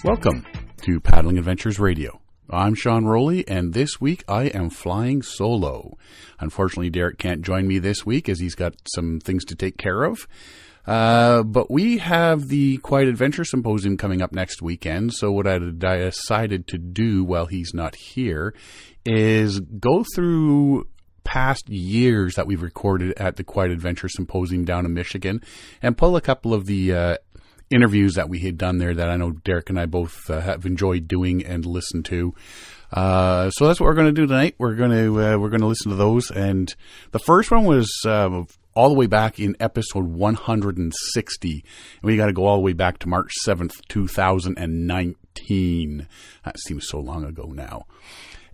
Welcome to Paddling Adventures Radio. I'm Sean Rowley, and this week I am flying solo. Unfortunately, Derek can't join me this week as he's got some things to take care of. But we have the Quiet Adventures Symposium coming up next weekend, so what I decided to do while he's not here is go through past years that we've recorded at the Quiet Adventures Symposium down in Michigan and pull a couple of the interviews that we had done there that I know Derek and I both have enjoyed doing and listened to. So that's what we're going to do tonight. We're going to listen to those, and the first one was all the way back in episode 160, and we got to go all the way back to March 7th, 2019. That seems so long ago now.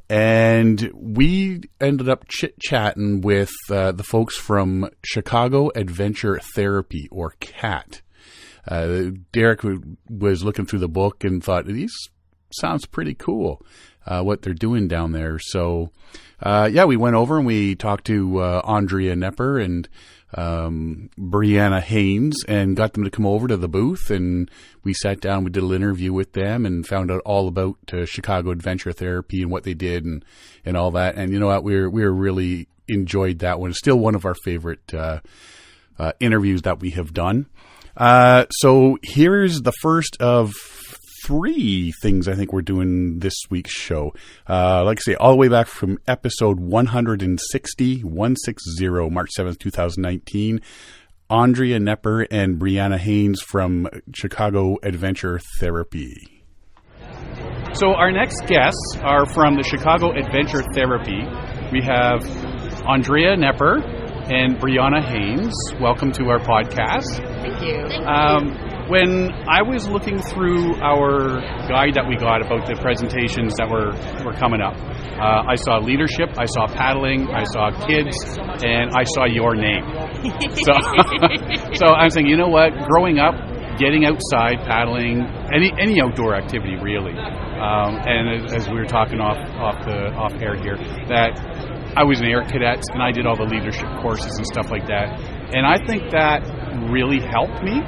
And we ended up chit-chatting with the folks from Chicago Adventure Therapy, or CAT. Derek was looking through the book and thought, these sounds pretty cool, what they're doing down there. So, we went over and we talked to Andrea Nepper and Brianna Haynes and got them to come over to the booth, and we sat down, we did a little interview with them and found out all about Chicago Adventure Therapy and what they did and all that. And you know what, we really enjoyed that one. It's still one of our favorite interviews that we have done. So here's the first of 3 things I think we're doing this week's show. Like I say, all the way back from episode 160, March 7th, 2019, Andrea Nepper and Brianna Haynes from Chicago Adventure Therapy. So our next guests are from the Chicago Adventure Therapy. We have Andrea Nepper and Brianna Haynes. Welcome to our podcast. Thank you. When I was looking through our guide that we got about the presentations that were coming up, I saw leadership, I saw paddling, I saw kids, and I saw your name. So I'm saying, you know what? Growing up, getting outside, paddling, any outdoor activity really. And as we were talking off air here, that I was an air cadet and I did all the leadership courses and stuff like that. And I think that really helped me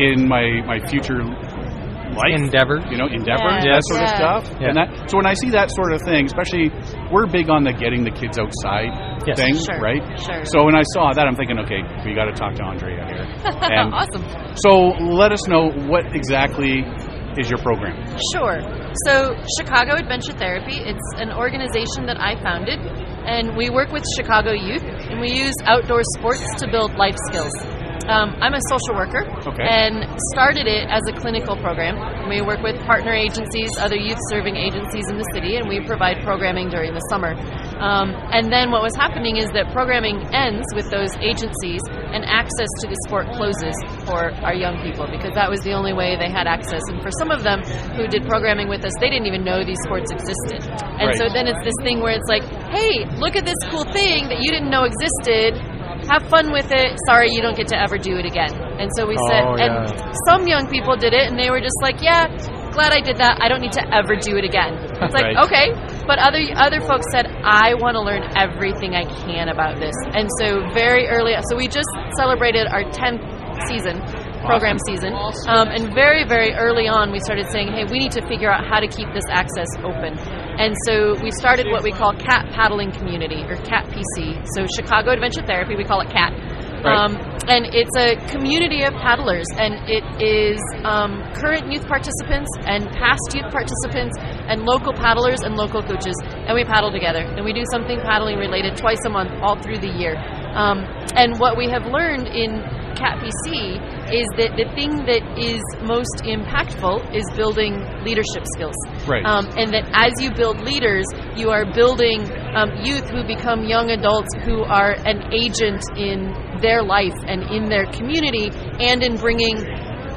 in my future life. Endeavor, that sort of stuff. Yeah. And so when I see that sort of thing, especially, we're big on the getting the kids outside thing, sure, right? Sure. So when I saw that, I'm thinking, okay, we got to talk to Andrea here. And awesome. So let us know, what exactly is your program? Sure. So Chicago Adventure Therapy, it's an organization that I founded, and we work with Chicago youth, and we use outdoor sports to build life skills. I'm a social worker and started it as a clinical program. We work with partner agencies, other youth-serving agencies in the city, and we provide programming during the summer. And then what was happening is that programming ends with those agencies and access to the sport closes for our young people, because that was the only way they had access. And for some of them who did programming with us, they didn't even know these sports existed. And so then it's this thing where it's like, hey, look at this cool thing that you didn't know existed. Have fun with it. Sorry, you don't get to ever do it again. And so we said, and some young people did it, and they were just like, yeah, glad I did that. I don't need to ever do it again. It's like, okay. But other folks said, I want to learn everything I can about this. And so very early, so we just celebrated our 10th season, program season. And very, very early on, we started saying, hey, we need to figure out how to keep this access open. And so we started what we call CAT Paddling Community, or CAT PC. So Chicago Adventure Therapy, we call it CAT. And it's a community of paddlers, and it is current youth participants and past youth participants and local paddlers and local coaches, and we paddle together. And we do something paddling related twice a month all through the year. And what we have learned in CAT PC is that the thing that is most impactful is building leadership skills. And that as you build leaders, you are building youth who become young adults who are an agent in their life and in their community and in bringing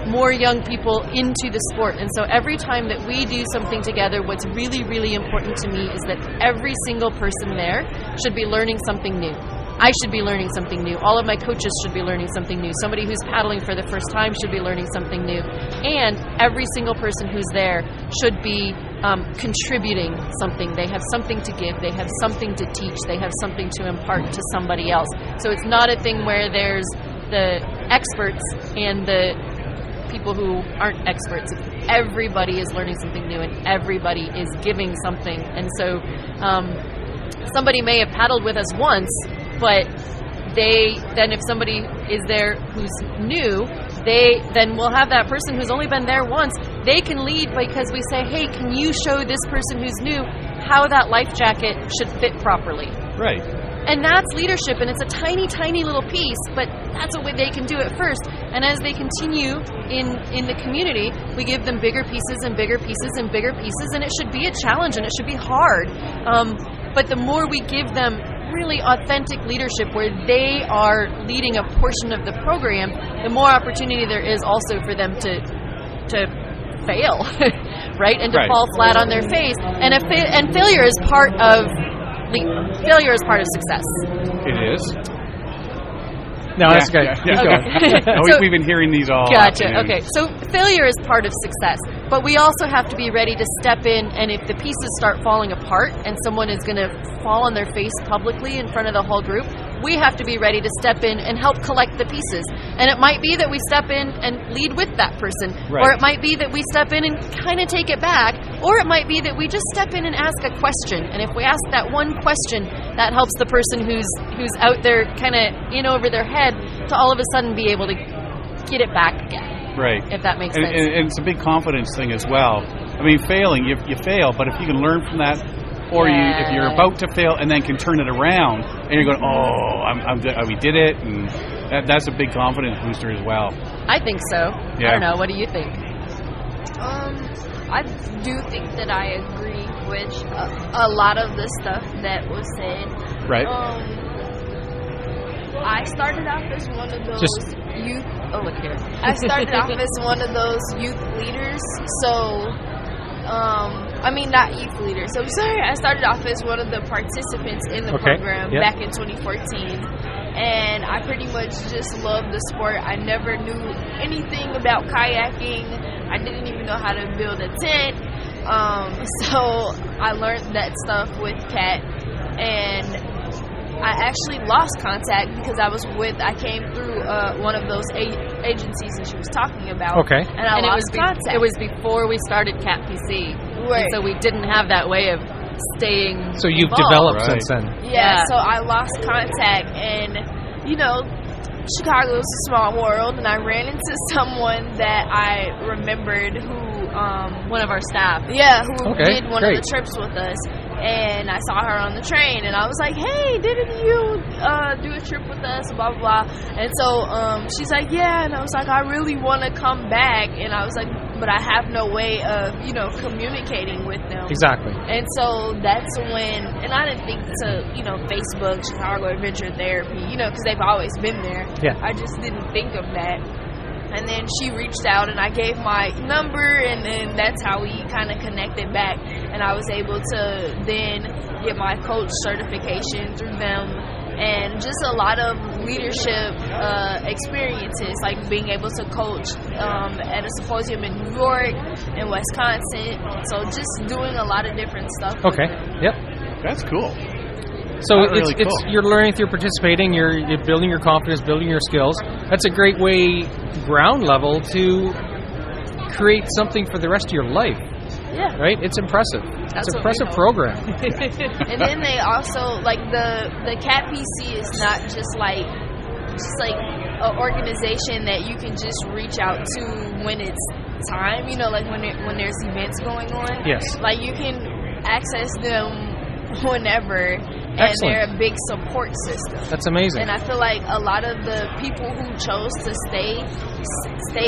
more young people into the sport. And so every time that we do something together, what's really, really important to me is that every single person there should be learning something new. I should be learning something new. All of my coaches should be learning something new. Somebody who's paddling for the first time should be learning something new. And every single person who's there should be contributing something. They have something to give. They have something to teach. They have something to impart to somebody else. So it's not a thing where there's the experts and the people who aren't experts. Everybody is learning something new, and everybody is giving something. And so somebody may have paddled with us once, but if somebody is there who's new, then we'll have that person who's only been there once. They can lead because we say, hey, can you show this person who's new how that life jacket should fit properly? Right. And that's leadership, and it's a tiny, tiny little piece, but that's a way they can do it first. And as they continue in the community, we give them bigger pieces and bigger pieces and bigger pieces, and it should be a challenge, and it should be hard. But the more we give them really authentic leadership where they are leading a portion of the program, the more opportunity there is also for them to fail, right? And to fall flat on their face. And failure is part of success. It is. No, that's good. Yeah. Okay. We've been hearing these all. Gotcha. Afternoon. Okay. So failure is part of success, but we also have to be ready to step in, and if the pieces start falling apart and someone is going to fall on their face publicly in front of the whole group, we have to be ready to step in and help collect the pieces. And it might be that we step in and lead with that person, or it might be that we step in and kind of take it back, or it might be that we just step in and ask a question. And if we ask that one question, that helps the person who's out there kind of in over their head to all of a sudden be able to get it back again. Right. If that makes sense. And it's a big confidence thing as well. I mean, failing, you fail, but if you can learn from that, or if you're about to fail and then can turn it around, and you're going, we did it, and that's a big confidence booster as well. I think so. Yeah. I don't know. What do you think? I do think that I agree with a lot of the stuff that was said. Right. I started off as one of those youth. Oh, look here. I started off as one of those youth leaders. So, not youth leaders. I'm sorry. I started off as one of the participants in the program back in 2014. And I pretty much just loved the sport. I never knew anything about kayaking. I didn't even know how to build a tent. So I learned that stuff with Kat. And I actually lost contact because I came through one of those agencies that she was talking about. Okay. And I lost contact. It was before we started Cat PC. Right. And so we didn't have that way of staying So you've involved. developed since then. Yeah, so I lost contact, and Chicago is a small world, and I ran into someone that I remembered who one of our staff. Yeah, who did one of great. the trips with us. And I saw her on the train, and I was like, hey, didn't you do a trip with us, blah, blah, blah. And so she's like, yeah, and I was like, I really want to come back. And I was like, but I have no way of, communicating with them. Exactly. And so that's when, and I didn't think to, Facebook, Chicago Adventure Therapy, because they've always been there. Yeah. I just didn't think of that. And then she reached out, and I gave my number, and then that's how we kind of connected back. And I was able to then get my coach certification through them, and just a lot of leadership experiences, like being able to coach at a symposium in New York and Wisconsin. So just doing a lot of different stuff. Okay. Yep. That's cool. So That's really cool. you're learning through participating, you're building your confidence, building your skills. That's a great way, ground level, to create something for the rest of your life. Yeah. Right? It's impressive. That's it's an impressive program. And then they also, like, the CAT PC is not just like an organization that you can just reach out to when it's time, like when there's events going on. Yes. Like, you can access them whenever, and Excellent. they're a big support system. That's amazing. And I feel like a lot of the people who chose to stay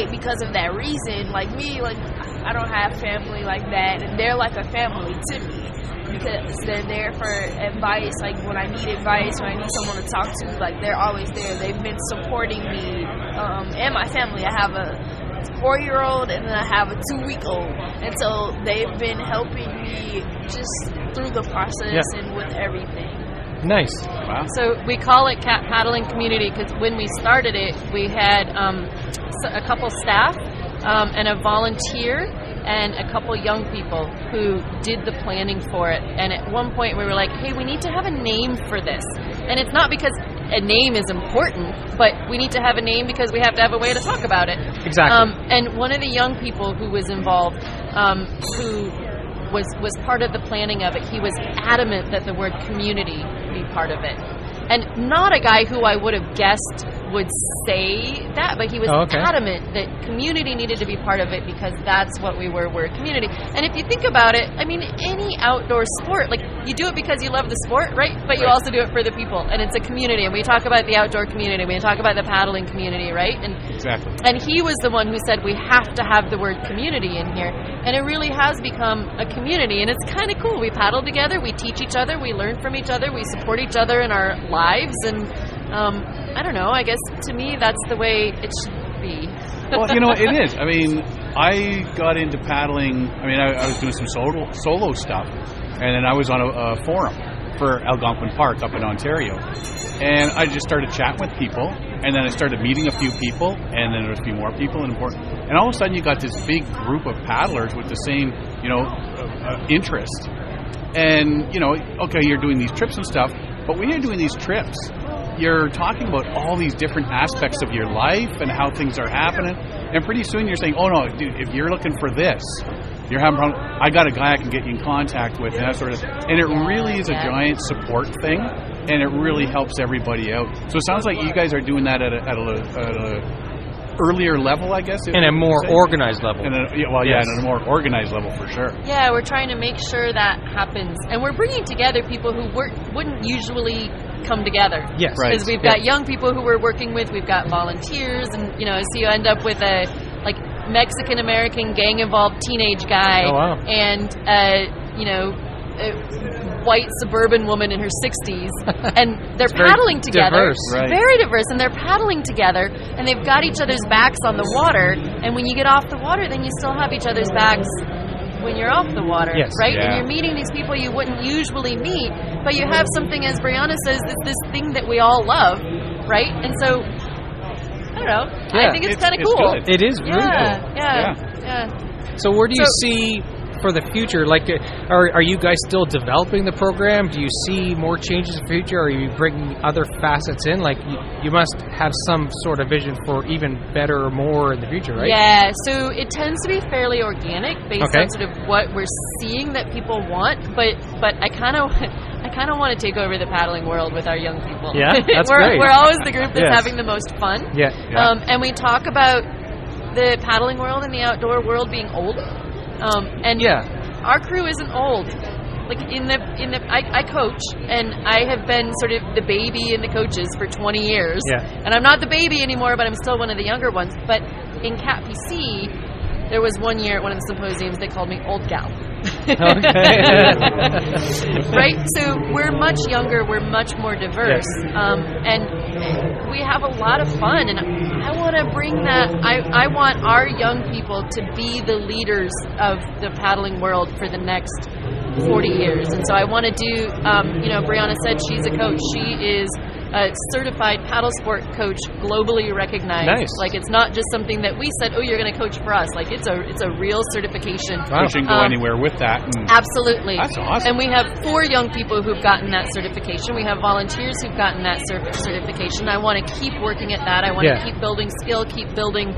because of that reason. Like me, like, I don't have family like that, and they're like a family to me because they're there for advice. Like, when I need advice, when I need someone to talk to, like, they're always there. They've been supporting me and my family. I have a 4-year-old, and then I have a 2-week-old, and so they've been helping me just through the process and with everything. Nice. Wow. So we call it Cat Paddling Community because when we started it, we had a couple staff and a volunteer and a couple young people who did the planning for it. And at one point we were like, hey, we need to have a name for this. And it's not because a name is important, but we need to have a name because we have to have a way to talk about it. Exactly. And one of the young people who was involved, who was part of the planning of it, he was adamant that the word community be part of it. And not a guy who I would have guessed would say that, but he was adamant that community needed to be part of it because that's what we were. We're a community. And if you think about it, I mean, any outdoor sport, like, you do it because you love the sport, right? But you also do it for the people, and it's a community. And we talk about the outdoor community. We talk about the paddling community, right? And exactly. And he was the one who said we have to have the word community in here. And it really has become a community, and it's kind of cool. We paddle together, we teach each other, we learn from each other, we support each other in our lives, and I don't know, I guess to me that's the way it should be. Well, you know, it is. I mean, I got into paddling, I mean, I was doing some solo stuff, and then I was on a forum for Algonquin Park up in Ontario, and I just started chatting with people, and then I started meeting a few people, and then there was a few more people, and all of a sudden you got this big group of paddlers with the same, you know, interest. And, you know, okay, you're doing these trips and stuff, but when you're doing these trips, you're talking about all these different aspects of your life and how things are happening, and pretty soon you're saying, oh no, dude, if you're looking for this, you're having a problem, I got a guy I can get you in contact with, and that sort of, and it really is a giant support thing, and it really helps everybody out. So it sounds like you guys are doing that at a earlier level, I guess. And a more organized level. And at a more organized level for sure. Yeah, we're trying to make sure that happens, and we're bringing together people who wouldn't usually come together. Yes, right. Because we've got young people who we're working with, we've got volunteers, and you know, so you end up with a Mexican American gang involved teenage guy, and you know, a white suburban woman in her 60s, and they're paddling together. Diverse. Right. Very diverse, and they're paddling together, and they've got each other's backs on the water, and when you get off the water, then you still have each other's backs when you're off the water, right? Yeah. And you're meeting these people you wouldn't usually meet, but you have something, as Brianna says, it's this thing that we all love, right? And so, I don't know, I think it's kind of cool. Good. It is really cool. Yeah. So where do you see for the future? Like, are you guys still developing the program? Do you see more changes in the future? Are you bringing other facets in? Like, you must have some sort of vision for even better or more in the future, right? Yeah, so it tends to be fairly organic based on sort of what we're seeing that people want, but I kind of want to take over the paddling world with our young people. Yeah, that's great. We're always the group that's having the most fun. Yeah. And we talk about the paddling world and the outdoor world being old. Our crew isn't old. Like I coach, and I have been sort of the baby in the coaches for 20 years. Yeah. And I'm not the baby anymore, but I'm still one of the younger ones. But in Cat PC, there was one year at one of the symposiums they called me Old Gal. Right? So we're much younger, we're much more diverse, and we have a lot of fun, and I want to bring that. I want our young people to be the leaders of the paddling world for the next 40 years. And so I want to do, Brianna said she's a coach. She is a certified paddle sport coach, globally recognized. Nice. Like, it's not just something that we said, oh, you're going to coach for us. Like, it's a real certification. Wow. You can go anywhere with that. Absolutely. That's awesome. And we have 4 young people who've gotten that certification. We have volunteers who've gotten that certification. I want to keep working at that. I want to keep building skill, keep building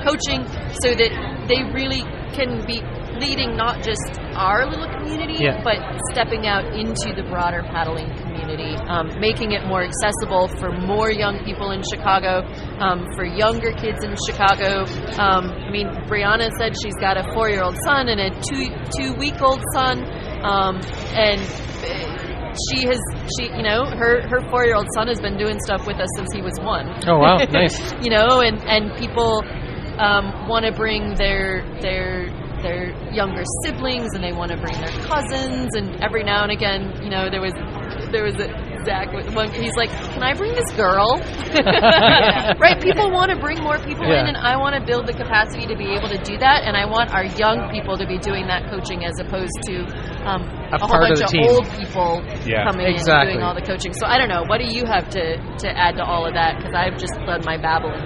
coaching, so that they really can be leading not just our little community, but stepping out into the broader paddling community, making it more accessible for more young people in Chicago, for younger kids in Chicago. I mean, Brianna said she's got a 4-year-old son and a 2-week-old son, and her 4-year-old son has been doing stuff with us since he was 1. Oh wow, nice. And people want to bring their younger siblings, and they want to bring their cousins, and every now and again, there was a Zach with one. He's like, "Can I bring this girl?" Right? People want to bring more people in, and I want to build the capacity to be able to do that, and I want our young people to be doing that coaching as opposed to a whole part of bunch the of team. old people coming in and doing all the coaching. So I don't know. What do you have to add to all of that? Because I've just done my babbling.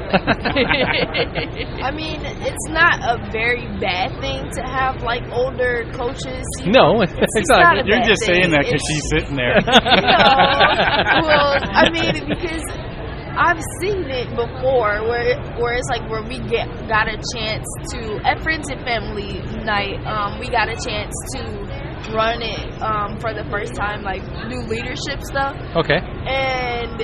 I mean, it's not a very bad thing to have like older coaches. No, exactly. You're just saying that because she's sitting there. Well, I mean, because I've seen it before where it's like where we got a chance to, at Friends and Family Night, we got a chance to run it for the first time, like do leadership stuff. Okay. And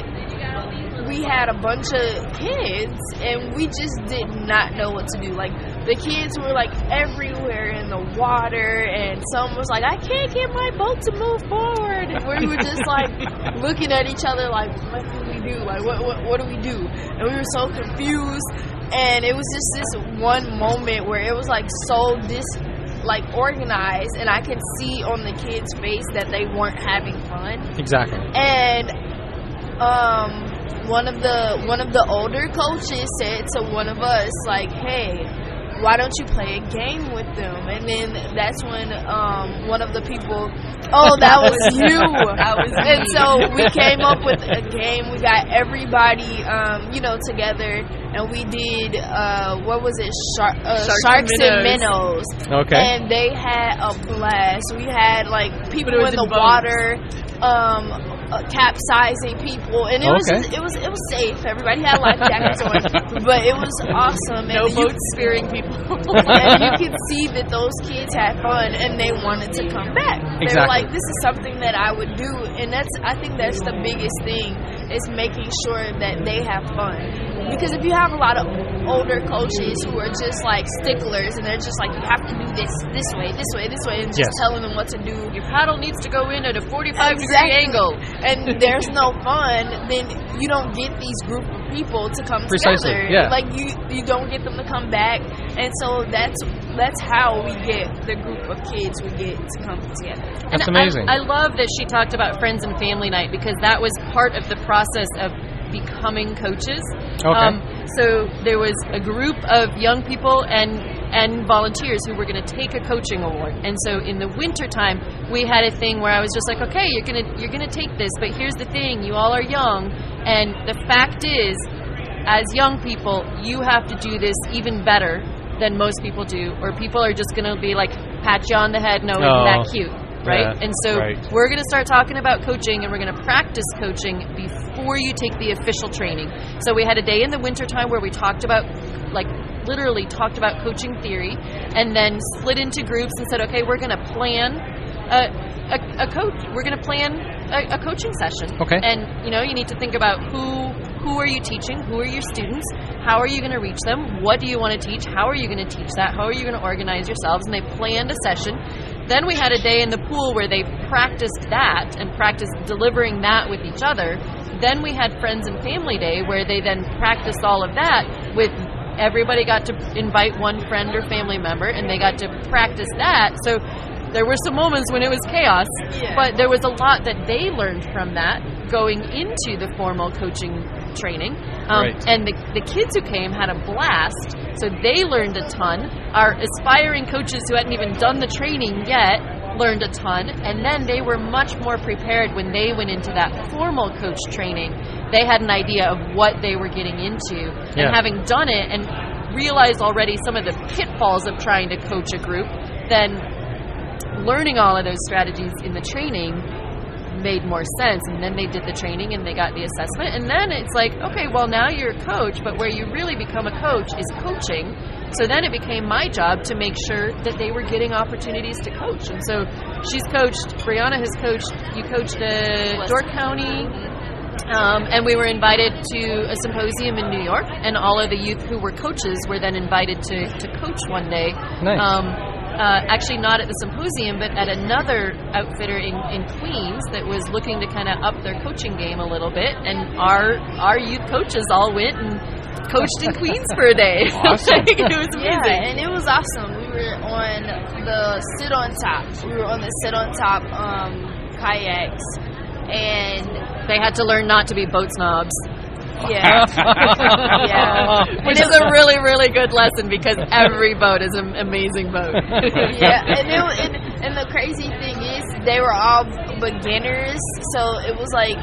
we had a bunch of kids and we just did not know what to do. Like the kids were like everywhere in the water, and some was like, I can't get my boat to move forward, and we were just like looking at each other like, what do we do? Like what do we do? And we were so confused, and it was just this one moment where it was like so organized, and I could see on the kids' face that they weren't having fun. Exactly. And one of the older coaches said to one of us, like, hey, why don't you play a game with them? And then that's when one of the people, that was you. And so we came up with a game. We got everybody, together, and we did, Sharks and Minnows. Okay. And they had a blast. We had, like, people in the water, capsizing people, and it was safe. Everybody had life jackets on, but it was awesome. No boats spearing people. And you could see that those kids had fun and they wanted to come back. They were like, this is something that I would do, and I think that's the biggest thing, is making sure that they have fun. Because if you have a lot of older coaches who are just like sticklers, and they're just like, you have to do this way, and just telling them what to do. Your paddle needs to go in at a 45-degree angle. And there's no fun, then you don't get these group of people to come together. Yeah. Like you don't get them to come back, and so that's how we get the group of kids we get to come together. That's amazing. I love that she talked about Friends and Family Night, because that was part of the process of becoming coaches. Okay. So there was a group of young people and volunteers who were going to take a coaching award. And so in the wintertime, we had a thing where I was just like, okay, you're gonna take this, but here's the thing, you all are young, and the fact is, as young people, you have to do this even better than most people do, or people are just gonna be like, pat you on the head, no, isn't that cute? Right? Yeah, and so we're going to start talking about coaching, and we're going to practice coaching before you take the official training. So we had a day in the wintertime where we talked about, literally talked about coaching theory, and then split into groups and said, okay, we're going to plan a coach. We're going to plan a coaching session. Okay. And, you need to think about who are you teaching? Who are your students? How are you going to reach them? What do you want to teach? How are you going to teach that? How are you going to organize yourselves? And they planned a session. Then we had a day in the pool where they practiced that and practiced delivering that with each other. Then we had Friends and Family Day, where they then practiced all of that with everybody got to invite one friend or family member, and they got to practice that. So there were some moments when it was chaos, but there was a lot that they learned from that going into the formal coaching training. And the kids who came had a blast, so they learned a ton. Our aspiring coaches who hadn't even done the training yet learned a ton, and then they were much more prepared when they went into that formal coach training. They had an idea of what they were getting into, and having done it and realized already some of the pitfalls of trying to coach a group, then learning all of those strategies in the training made more sense. And then they did the training and they got the assessment, and then it's like, okay, well, now you're a coach, but where you really become a coach is coaching. So then it became my job to make sure that they were getting opportunities to coach. And so Brianna has coached, you coached York County, and we were invited to a symposium in New York, and all of the youth who were coaches were then invited to coach one day. Nice. Actually not at the symposium, but at another outfitter in Queens that was looking to kind of up their coaching game a little bit, and our youth coaches all went and coached in Queens for a day. Awesome. It was amazing. Yeah, and it was awesome. We were on the sit-on-top kayaks, and they had to learn not to be boat snobs. Yeah. Which is a really, really good lesson, because every boat is an amazing boat. And the crazy thing they were all beginners, so it was like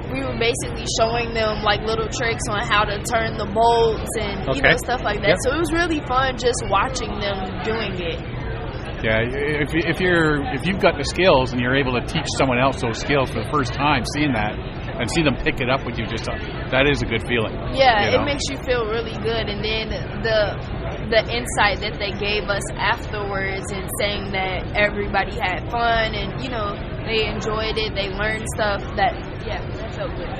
we were basically showing them like little tricks on how to turn the bolts and you know, stuff like that. Yep. So it was really fun just watching them doing it. Yeah, if you've got the skills and you're able to teach someone else those skills for the first time, seeing that and see them pick it up with you, that is a good feeling. Yeah, you know? It makes you feel really good. And then the insight that they gave us afterwards and saying that everybody had fun and you know they enjoyed it, they learned stuff. That felt good.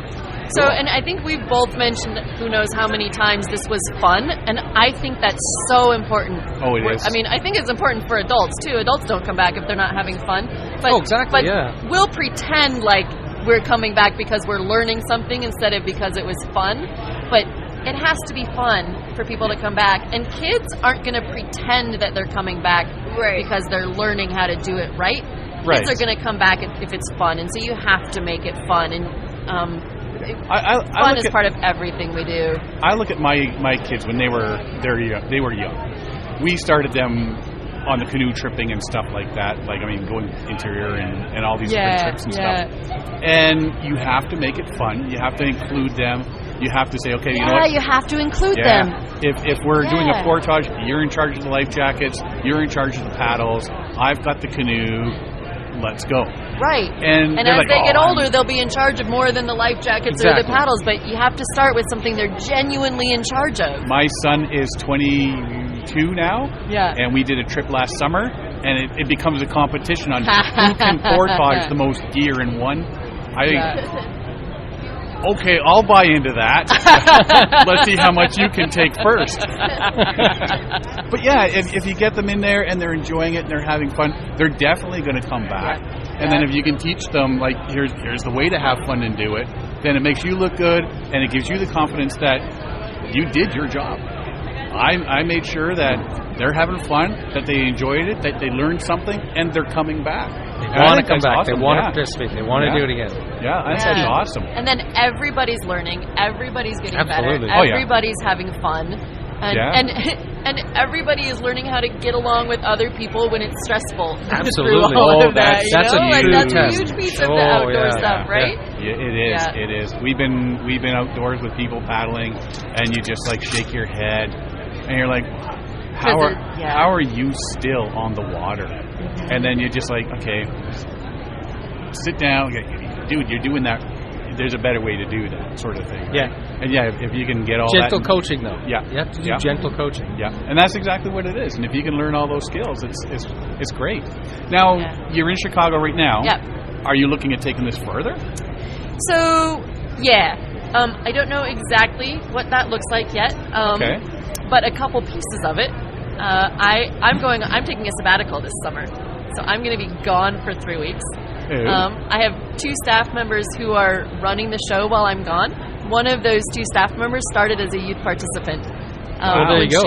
So, and I think we've both mentioned who knows how many times this was fun, and I think that's so important. Oh, it is. I mean, I think it's important for adults, too. Adults don't come back if they're not having fun. But, exactly, but we'll pretend like we're coming back because we're learning something instead of because it was fun. But it has to be fun for people to come back. And kids aren't going to pretend that they're coming back because they're learning how to do it right. Kids are going to come back if it's fun, and so you have to make it fun. And fun is part of everything we do. I look at my kids when they were young. We started them on the canoe tripping and stuff like that. Like, I mean, going interior and all these different trips and stuff. And you have to make it fun. You have to include them. You have to say, okay, you know what? You have to include them. If we're doing a portage, you're in charge of the life jackets. You're in charge of the paddles. I've got the canoe. Let's go. Right. And as they get older, they'll be in charge of more than the life jackets or the paddles, but you have to start with something they're genuinely in charge of. My son is 22 now, and we did a trip last summer, and it becomes a competition on who can portage the most gear in one. Okay, I'll buy into that. Let's see how much you can take first. But yeah, if you get them in there and they're enjoying it and they're having fun, they're definitely going to come back. And then if you can teach them, like, here's the way to have fun and do it, then it makes you look good and it gives you the confidence that you did your job. I made sure that they're having fun, that they enjoyed it, that they learned something, and they're coming back. They want to come back. Awesome. They want to participate. They want to do it again. Yeah, that's awesome. And then everybody's learning. Everybody's getting better. Oh, everybody's having fun. And everybody is learning how to get along with other people when it's stressful. Absolutely. That's a huge piece of the outdoor stuff, right? Yeah, it is. Yeah. It is. We've been outdoors with people paddling, and you just like shake your head, and you're like, how are you still on the water? Mm-hmm. And then you're just like, okay, sit down, dude. You're doing that. There's a better way to do that sort of thing. Right? Yeah. And if you can get all gentle that. Gentle coaching, though. Yeah. You have to do gentle coaching. Yeah. And that's exactly what it is. And if you can learn all those skills, it's great. Now, you're in Chicago right now. Yeah. Are you looking at taking this further? So, I don't know exactly what that looks like yet. Okay. But a couple pieces of it. I'm taking a sabbatical this summer. So I'm going to be gone for 3 weeks. I have 2 staff members who are running the show while I'm gone. One of those 2 staff members started as a youth participant. There you go.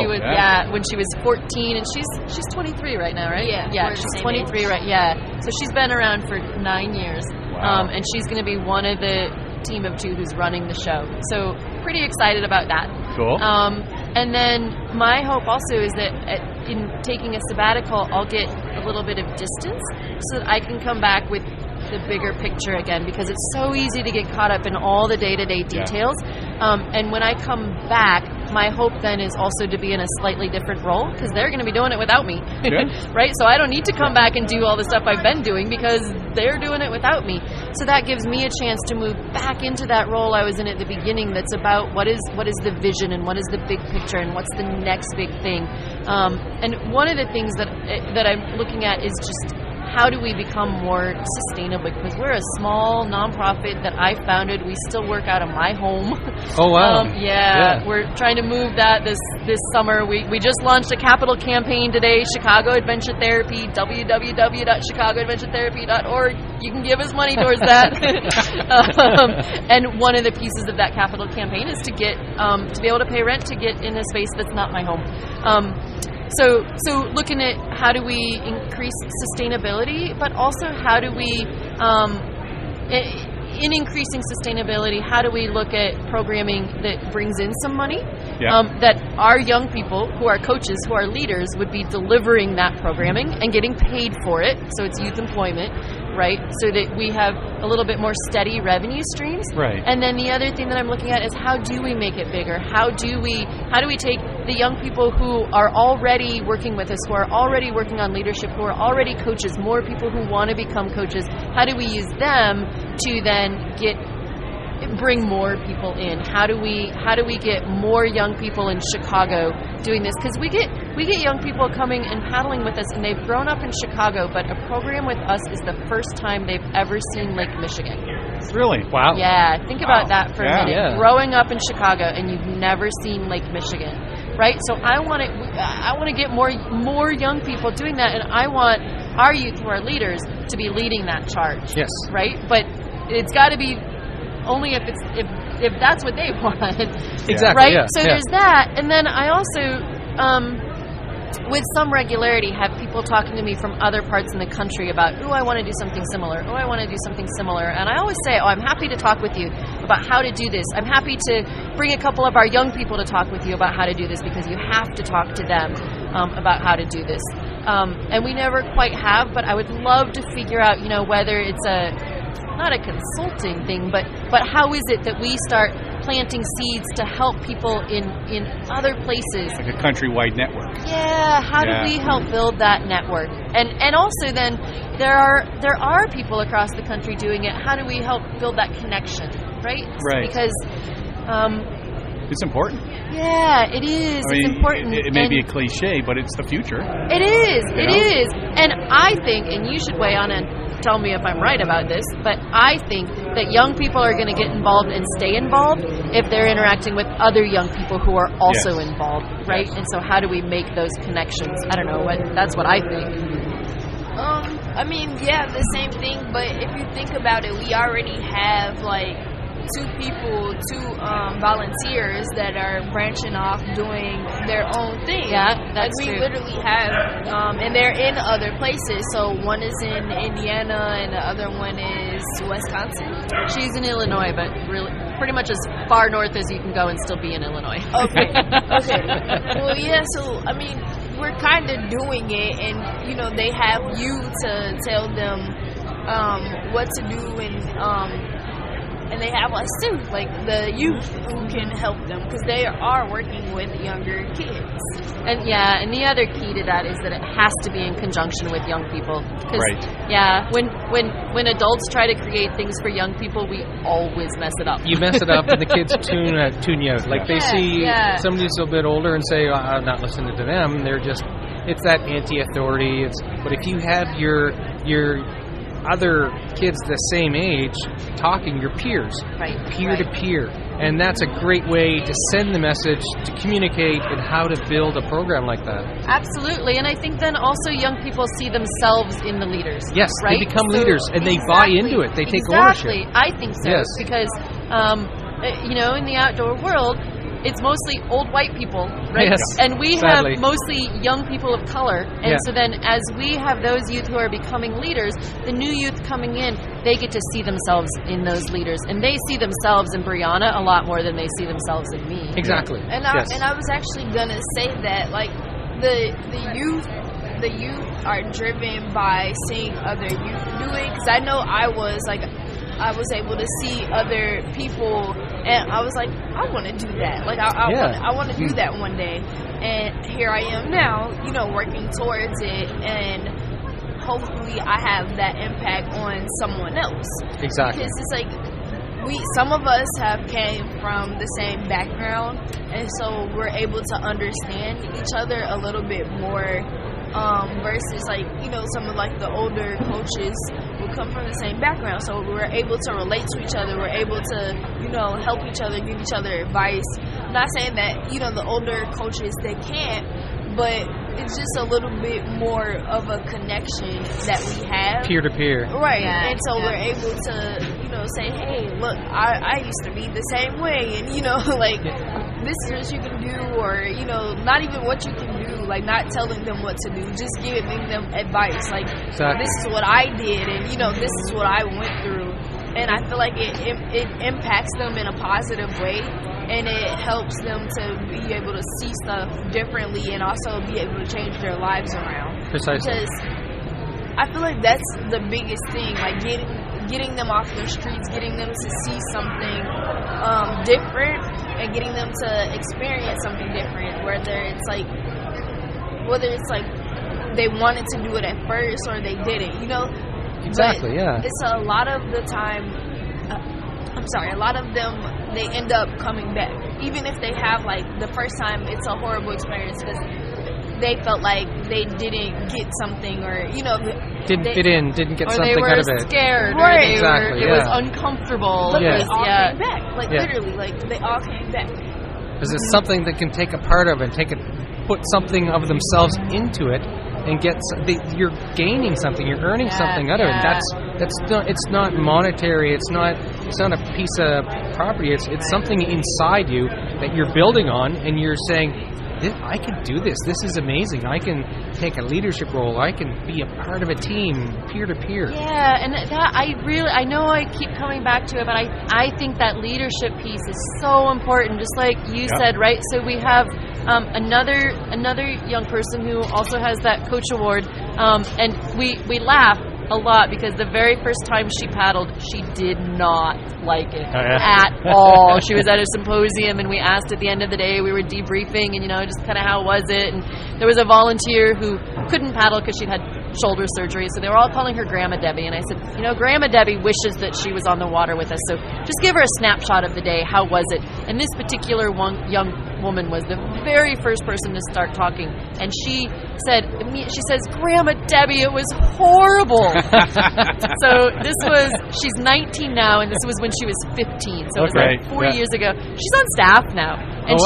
When she was 14, and she's 23 right now, right? Yeah, she's 23, right? Yeah. So she's been around for 9 years. Wow. And she's going to be one of the team of 2 who's running the show. So pretty excited about that. Cool. And then my hope also is that in taking a sabbatical, I'll get a little bit of distance so that I can come back with the bigger picture again, because it's so easy to get caught up in all the day-to-day details. And when I come back, my hope then is also to be in a slightly different role, because they're going to be doing it without me, right? So I don't need to come back and do all the stuff I've been doing because they're doing it without me. So that gives me a chance to move back into that role I was in at the beginning, that's about what is the vision and what is the big picture and what's the next big thing. And one of the things that I'm looking at is just how do we become more sustainable? Because we're a small nonprofit that I founded. We still work out of my home. Oh, wow. We're trying to move that this summer. We just launched a capital campaign today, Chicago Adventure Therapy, www.chicagoadventuretherapy.org. You can give us money towards that. And one of the pieces of that capital campaign is to get to be able to pay rent to get in a space that's not my home. So looking at how do we increase sustainability, but also how do we, in increasing sustainability, how do we look at programming that brings in some money? That our young people who are coaches, who are leaders, would be delivering that programming and getting paid for it. So it's youth employment, right? So that we have a little bit more steady revenue streams. Right. And then the other thing that I'm looking at is how do we make it bigger? How do we take the young people who are already working with us, who are already working on leadership, who are already coaches, more people who want to become coaches, how do we use them to then bring more people in? How do we get more young people in Chicago doing this? Because we get young people coming and paddling with us, and they've grown up in Chicago, but a program with us is the first time they've ever seen Lake Michigan. Really? Wow. Yeah, think about that for a minute. Yeah. Growing up in Chicago and you've never seen Lake Michigan, right? So I want to get more young people doing that, and I want our youth who are leaders to be leading that charge. Yes. Right? But it's got to be only if that's what they want. Exactly. Right? Yeah. So there's that, and then I also with some regularity have people talking to me from other parts in the country about, I want to do something similar. I want to do something similar. And I always say, I'm happy to talk with you about how to do this. I'm happy to bring a couple of our young people to talk with you about how to do this, because you have to talk to them about how to do this. And we never quite have, but I would love to figure out, whether it's not a consulting thing, but how is it that we start planting seeds to help people in other places, like a countrywide network. Yeah, how do we help build that network? And also then there are people across the country doing it. How do we help build that connection, right? Right. Because it's important. Yeah, it is. I mean, it's important. It may be a cliche, but it's the future. It is. It is. And I think, and you should weigh on and tell me if I'm right about this, but I think that young people are going to get involved and stay involved if they're interacting with other young people who are also involved, right? Yes. And so how do we make those connections? I don't know. That's what I think. I mean, the same thing, but if you think about it, we already have, two volunteers that are branching off doing their own thing. Yeah, that's true. We literally have, and they're in other places. So one is in Indiana and the other one is Wisconsin. She's in Illinois, but really pretty much as far north as you can go and still be in Illinois. Okay. Well, so, I mean, we're kind of doing it, and, they have you to tell them what to do, and they have us too, like the youth who can help them, because they are working with younger kids. And the other key to that is that it has to be in conjunction with young people. Right. Yeah, when adults try to create things for young people, we always mess it up. You mess it up, and the kids tune you out. Like they see somebody who's a bit older and say, "I'm not listening to them." They're just, it's that anti-authority. But if you have your other kids the same age talking, your peers, peer to peer, and that's a great way to send the message, to communicate, and how to build a program like that. Absolutely, and I think then also young people see themselves in the leaders. Yes, right? They become leaders, and they buy into it. They take ownership. Exactly, I think so, because in the outdoor world, it's mostly old white people, right? Yes, and we sadly. have mostly young people of color. And so then as we have those youth who are becoming leaders, the new youth coming in, they get to see themselves in those leaders. And they see themselves in Brianna a lot more than they see themselves in me. Exactly. And I was actually going to say that, the youth are driven by seeing other youth do it. Because I know I was able to see other people, and I was like, I want to do that. I want to do that one day. And here I am now, working towards it, and hopefully I have that impact on someone else. Exactly. Because it's some of us have came from the same background, and so we're able to understand each other a little bit more. Versus some of the older coaches will come from the same background, so we're able to relate to each other. We're able to help each other, give each other advice. I'm not saying that the older coaches, they can't, but it's just a little bit more of a connection that we have, peer to peer, right? And so we're able to say, hey, look, I used to be the same way, and this is what you can do, or not even what you can do, not telling them what to do, just giving them advice, exactly. This is what I did, and this is what I went through, and I feel like it impacts them in a positive way, and it helps them to be able to see stuff differently and also be able to change their lives around. Precisely. Because I feel like that's the biggest thing, like getting them off the streets, getting them to see something different, and getting them to experience something different, whether it's like they wanted to do it at first or they didn't, you know. Exactly. But it's a lot of the time. A lot of them, they end up coming back, even if they have like the first time. It's a horrible experience because they felt like they didn't get something, or didn't fit in, didn't get or something out of it. They were scared, right? Or Exactly. it was uncomfortable. But Yeah. they all came back, like literally, like they all came back. Because it's something they can take a part of and put something of themselves into it, and you're gaining something, you're earning something out of it. It's not monetary. It's not a piece of property. It's something inside you that you're building on, and you're saying, I can do this. This is amazing. I can take a leadership role. I can be a part of a team, peer to peer. Yeah, and that I know I keep coming back to it, but I think that leadership piece is so important. Just like you said, right? So we have another young person who also has that coach award, and we laugh a lot because the very first time she paddled, she did not like it at all. She was at a symposium, and we asked at the end of the day, we were debriefing, and just kind of how was it, and there was a volunteer who couldn't paddle because she'd had shoulder surgery, so they were all calling her Grandma Debbie, and I said, Grandma Debbie wishes that she was on the water with us, so just give her a snapshot of the day. How was it? And this particular young woman was the very first person to start talking, and she says, Grandma Debbie, it was horrible. So she's 19 now, and this was when she was 15, so it was like 4 years ago. She's on staff now, and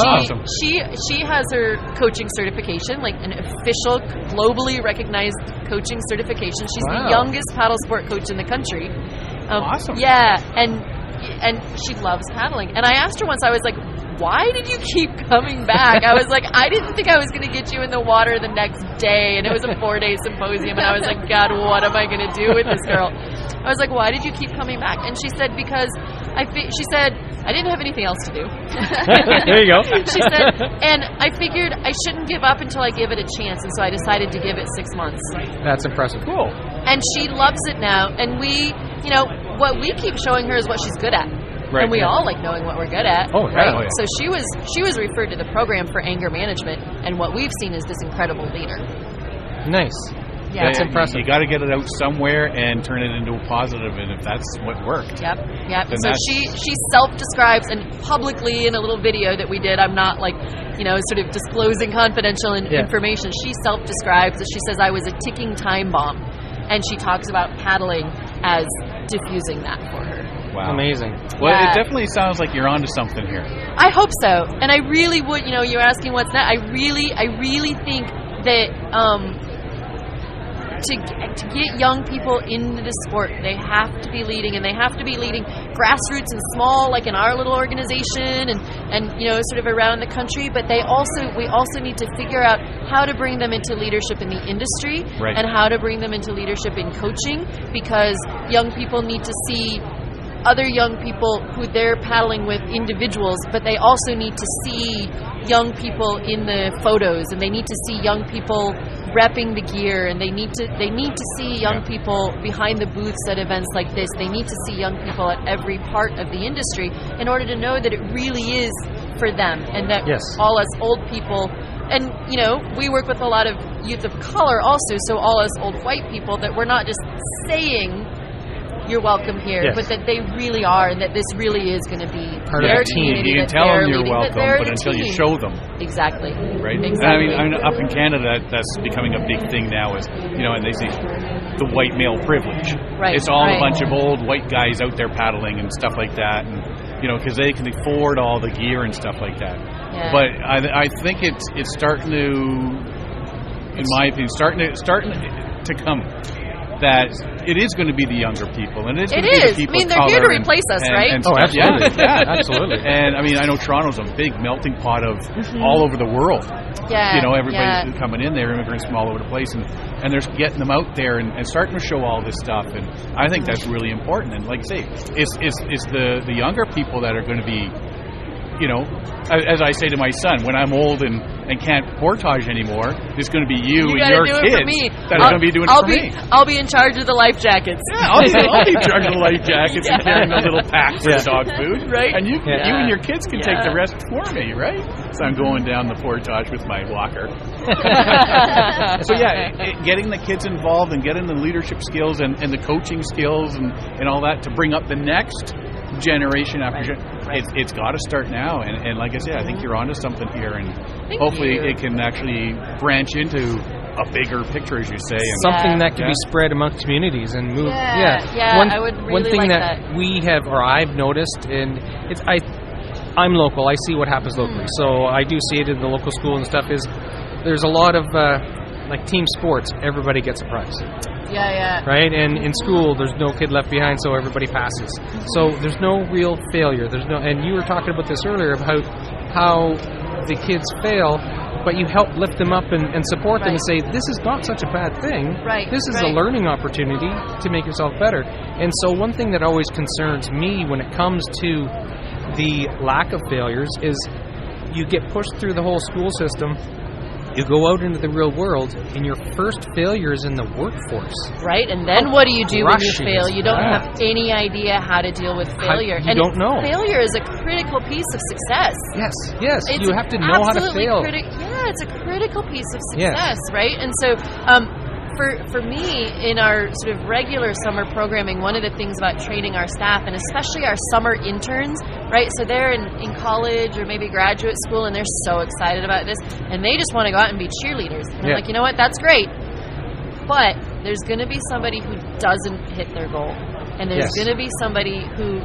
she has her coaching certification, like an official, globally recognized coaching certification. She's the youngest paddle sport coach in the country. Awesome. Yeah, and she loves paddling. And I asked her once, I was like, why did you keep coming back? I was like, I didn't think I was going to get you in the water the next day, and it was a 4-day symposium, and I was like, God, what am I going to do with this girl? I was like, why did you keep coming back? And she said, because she said, I didn't have anything else to do. There you go. She said, and I figured I shouldn't give up until I give it a chance, and so I decided to give it 6 months. That's impressive. Cool. And she loves it now, and what we keep showing her is what she's good at. Right, and we all like knowing what we're good at. Oh, yeah. Right? Oh, yeah. So she was referred to the program for anger management, and what we've seen is this incredible leader. Nice. Yeah, that's impressive. You got to get it out somewhere and turn it into a positive, and if that's what worked. Yep. So she self-describes, and publicly in a little video that we did, I'm not sort of disclosing confidential information. She self-describes that she says, I was a ticking time bomb, and she talks about paddling as diffusing that for her. Wow. Amazing. Well, it definitely sounds like you're onto something here. I hope so. And I really would, you're asking what's that. I really think that to get young people into the sport, they have to be leading, and they have to be leading grassroots and small, like in our little organization, and sort of around the country. But we also need to figure out how to bring them into leadership in the industry, and how to bring them into leadership in coaching, because young people need to see other young people who they're paddling with, individuals, but they also need to see young people in the photos, and they need to see young people repping the gear, and they need to see young people behind the booths at events like this. They need to see young people at every part of the industry in order to know that it really is for them, and that all us old people, and we work with a lot of youth of color also, so all us old white people, that we're not just saying you're welcome here, but that they really are, and that this really is going to be part their of the team. community. You can tell them you're welcome, but until you show them. Exactly. Right? Exactly. I mean, up in Canada, that's becoming a big thing now, is, and they say the white male privilege. Right. It's all a bunch of old white guys out there paddling and stuff like that, and, because they can afford all the gear and stuff like that. Yeah. But I think it's starting to, in my opinion, starting to come, that it is going to be the younger people, and it is going to be the people. I mean, they're here to replace us, right? Absolutely. Yeah, absolutely. And I mean, I know Toronto's a big melting pot of all over the world. Yeah, everybody's coming in there, immigrants from all over the place, and they're getting them out there and starting to show all this stuff. And I think that's really important. And like I say, it's the younger people that are going to be, as I say to my son, when I'm old and can't portage anymore, it's going to be you and your kids that are going to be doing it for me. I'll be in charge of the life jackets. Yeah, I'll be in charge of the life jackets and carrying the little pack for the dog food. Right. And you and your kids can take the rest for me, right? So I'm going down the portage with my walker. So getting the kids involved and getting the leadership skills and the coaching skills and all that to bring up the next generation after generation. It's got to start now, and like I said, I think you're onto something here, and hopefully it can actually branch into a bigger picture, as you say, and something that can be spread amongst communities and move. I would really one thing like that we have, or I've noticed, and I'm local. I see what happens locally, so I do see it in the local school and stuff. Is there's a lot of like team sports. Everybody gets a prize. Right? And in school, there's no kid left behind, so everybody passes. So there's no real failure. And you were talking about this earlier about how the kids fail, but you help lift them up and support them and say, this is not such a bad thing. This is a learning opportunity to make yourself better. And so one thing that always concerns me when it comes to the lack of failures is you get pushed through the whole school system. You go out into the real world, and your first failure is in the workforce. Right, and then what do you do when you fail? You don't have any idea how to deal with failure. You don't know. Failure is a critical piece of success. Yes. You have to know how to fail. It's a critical piece of success, right? And so for me, in our sort of regular summer programming, one of the things about training our staff, and especially our summer interns, right? So they're in college or maybe graduate school, and they're so excited about this, and they just want to go out and be cheerleaders. And I'm like, you know what? That's great. But there's going to be somebody who doesn't hit their goal. And there's going to be somebody who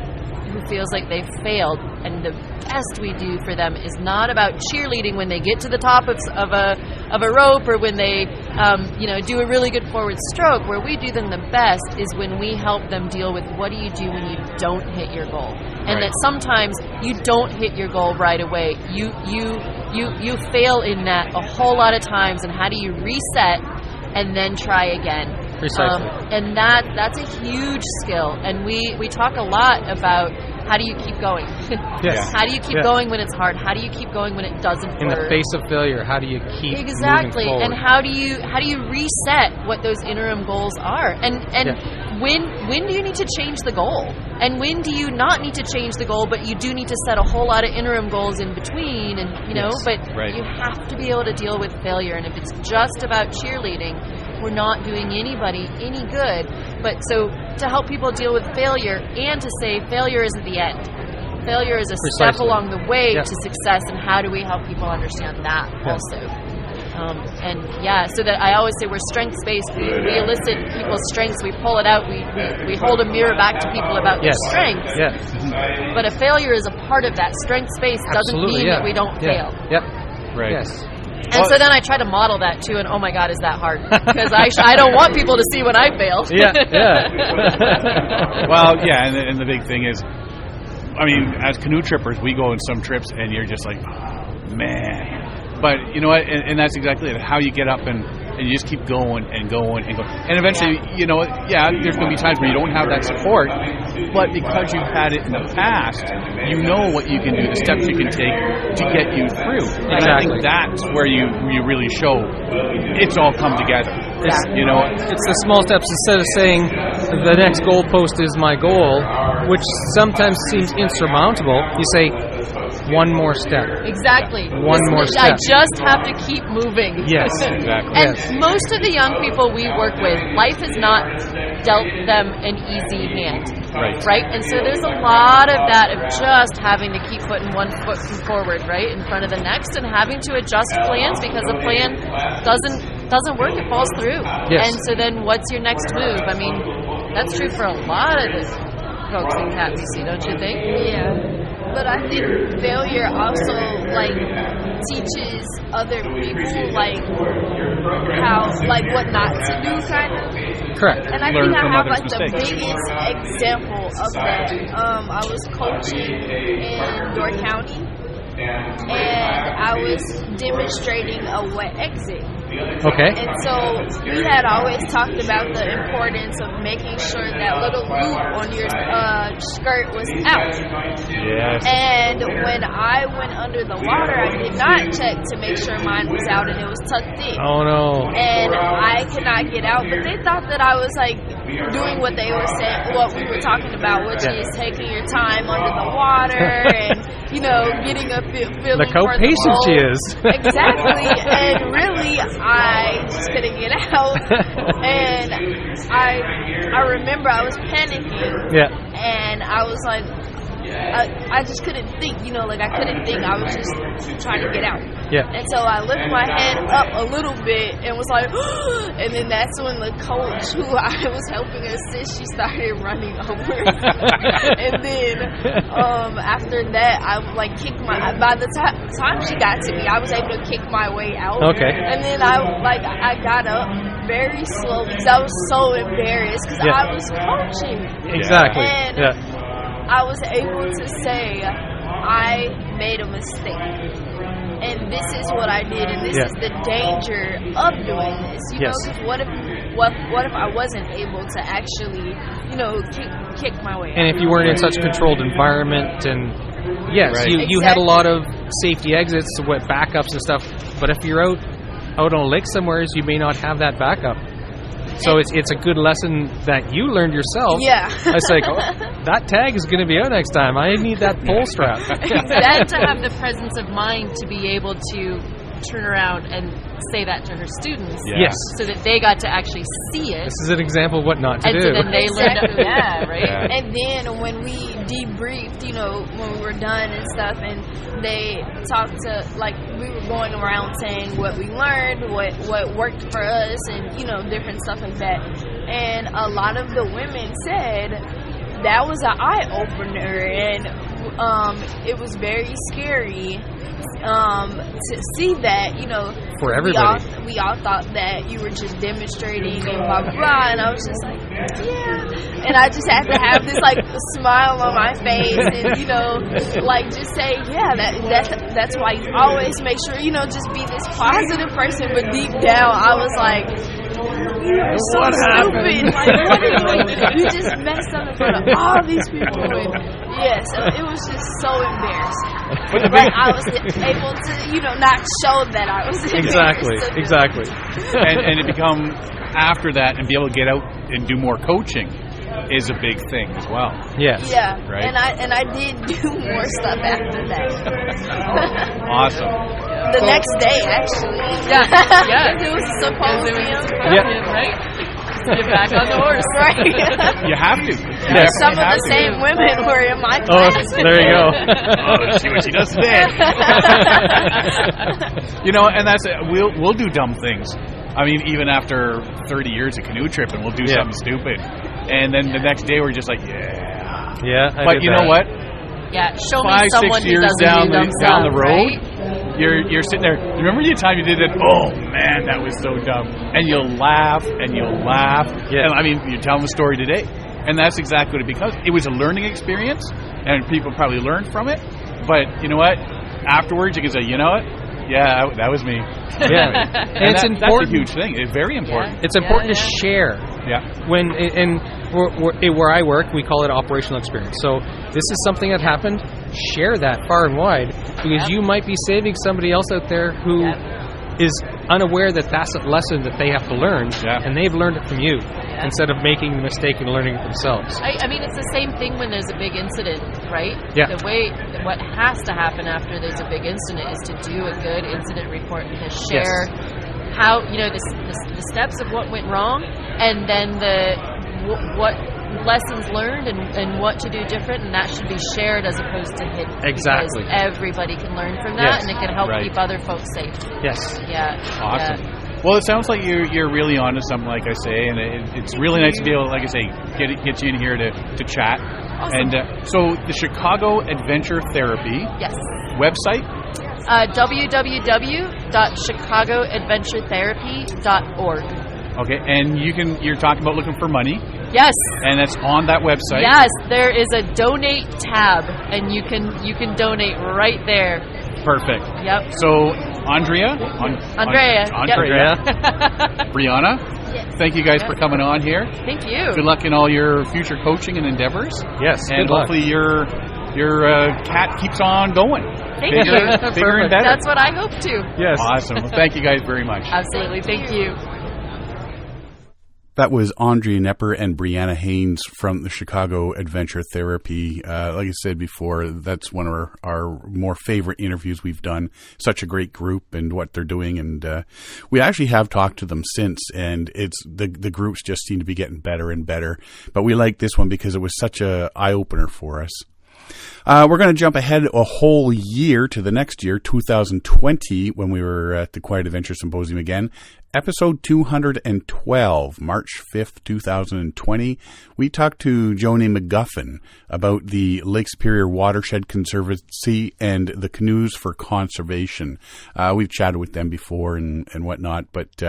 feels like they've failed, and the best we do for them is not about cheerleading when they get to the top of a rope, or when they do a really good forward stroke. Where we do them the best is when we help them deal with what do you do when you don't hit your goal, and that sometimes you don't hit your goal right away. You fail in that a whole lot of times, and how do you reset and then try again? Precisely. And that's a huge skill, and we talk a lot about how do you keep going. How do you keep going when it's hard? How do you keep going when it doesn't work? In the face of failure, how do you keep exactly moving forward? And how do you reset what those interim goals are? And when do you need to change the goal? And when do you not need to change the goal, but you do need to set a whole lot of interim goals in between? And but you have to be able to deal with failure. And if it's just about cheerleading, we're not doing anybody any good. But so to help people deal with failure, and to say failure isn't the end. Failure is a step along the way to success, and how do we help people understand that also? So that I always say we're strengths-based. We elicit people's strengths, we pull it out, we hold a mirror back to people about their strengths. But a failure is a part of that. Strengths-based doesn't mean that we don't fail. Right. Yes. And so then I try to model that too, and oh my God, is that hard? Because I don't want people to see when I fail. Well, and the big thing is, I mean, as canoe trippers, we go on some trips, and you're just like, oh, man. But you know what? And that's exactly it. How you get up and you just keep going and going and going. And eventually, there's going to be times where you don't have that support, but because you've had it in the past, you know what you can do, the steps you can take to get you through. And I think that's where you really show it's all come together. It's the small steps. Instead of saying the next goalpost is my goal, which sometimes seems insurmountable, you say one more step. Exactly. One more step. I just have to keep moving. Yes, exactly. And most of the young people we work with, life has not dealt them an easy hand. Right? And so there's a lot of that, of just having to keep putting one foot forward, right, in front of the next, and having to adjust plans because a plan doesn't work, it falls through. And so then what's your next move? I mean, that's true for a lot of the folks in CAT BC, don't you think? Yeah. But I think failure also like teaches other people like how what not to do, kind of. Correct. And I Learn think I from have others' like the mistakes. biggest example of that. I was coaching in Door County, and I was demonstrating a wet exit. Okay. And so we had always talked about the importance of making sure that little loop on your skirt was out. Yes. And when I went under the water, I did not check to make sure mine was out and it was tucked in. Oh no. And I could not get out, but they thought that I was like doing what they were saying, what we were talking about, which is taking your time under the water and, getting a feeling Look how for the patient boat. she is. Exactly. And really, I just couldn't get out. And I remember I was panicking. Yeah. And I was like, I just couldn't think, I couldn't think. I was just trying to get out. Yeah. And so I lifted my head up a little bit and was like, and then that's when the coach who I was helping assist, she started running over. And then after that, I kicked by the time she got to me, I was able to kick my way out. Okay. And then I got up very slowly because I was so embarrassed because I was coaching. Exactly. And I was able to say, I made a mistake. And this is what I did, and this is the danger of doing this. Because what if I wasn't able to actually, kick my way out? And if you weren't in such a controlled environment, and you had a lot of safety exits, wet backups and stuff. But if you're out on a lake somewhere, you may not have that backup. So it's a good lesson that you learned yourself. Yeah. I was like, that tag is going to be out next time. I need that pole strap. And to have the presence of mind to be able to turn around and say that to her students. Yes. So that they got to actually see it. This is an example of what not to and do. so then they learned, right? Yeah. And then when we debriefed, when we were done and stuff, and they talked to, we were going around saying what we learned, what worked for us, and, different stuff like that. And a lot of the women said that was an eye-opener, and it was very scary to see that, for everybody. We all thought that you were just demonstrating and blah, blah, blah. And I was just like, yeah. And I just had to have this, smile on my face and, just say, yeah, that's why you always make sure, just be this positive person. But deep down, I was like, you're so stupid. What are you just messed up in front of all these people. And, so it was just so embarrassing. But I was able to, not show that I was embarrassed. Exactly. And to become after that and be able to get out and do more coaching is a big thing as well. Yes. Yeah. Right. And I did do more stuff after that. Awesome. The next day, actually. Yeah. It was a symposium. Right? Get back on the horse. Right. You have to. Yes. Some of the same women were in my class. There you go. See what she does today. And that's it. We'll do dumb things. I mean, even after 30 years of canoe tripping, we'll do something stupid. And then the next day we're just like, Yeah. But you know what? Yeah, show 5, me someone 6 who years doesn't down do dumb the stuff, road, right? you're sitting there. Remember the time you did it? Oh man, that was so dumb. And you'll laugh and you'll laugh. Yeah. And I mean, you're telling the story today, and that's exactly what it becomes. It was a learning experience, and people probably learned from it. But you know what? Afterwards, you can say, you know what? Yeah, that was me. Yeah. And it's important. That's a huge thing. It's very important. It's important to share. Yeah. Where I work, we call it operational experience. So this is something that happened. Share that far and wide, because you might be saving somebody else out there who is unaware that that's a lesson that they have to learn, and they've learned it from you instead of making the mistake and learning it themselves. I mean, it's the same thing when there's a big incident, right? Yeah. What has to happen after there's a big incident is to do a good incident report and to share how, the steps of what went wrong, and then what lessons learned and what to do different, and that should be shared as opposed to hidden. Exactly. Because everybody can learn from that, and it can help keep other folks safe. Yes. Yeah. Awesome. Yeah. Well, it sounds like you're really onto something, like I say, and it's really nice to be able, like I say, get you in here to chat. And so the Chicago Adventure Therapy Yes. website? www.chicagoadventuretherapy.org. Okay, and you're talking about looking for money, Yes. and that's on that website. Yes, there is a donate tab, and you can donate right there. Perfect. Yep. So Andrea. Brianna. Yes. Thank you guys for coming on here. Thank you. Good luck in all your future coaching and endeavors. Yes, and good luck. hopefully your cat keeps on going. Thank Bigger you. and better. That's what I hope to. Yes. Awesome. Well, thank you guys very much. Absolutely. Thank you. That was Andrea Nepper and Brianna Haynes from the Chicago Adventure Therapy. Like I said before, that's one of our more favorite interviews we've done. Such a great group and what they're doing. And we actually have talked to them since, and it's the groups just seem to be getting better and better. But we like this one because it was such a eye-opener for us. We're going to jump ahead a whole year to the next year, 2020, when we were at the Quiet Adventures Symposium again. Episode 212, March 5th, 2020. We talked to Joanie McGuffin about the Lake Superior Watershed Conservancy and the Canoes for Conservation. We've chatted with them before and whatnot, but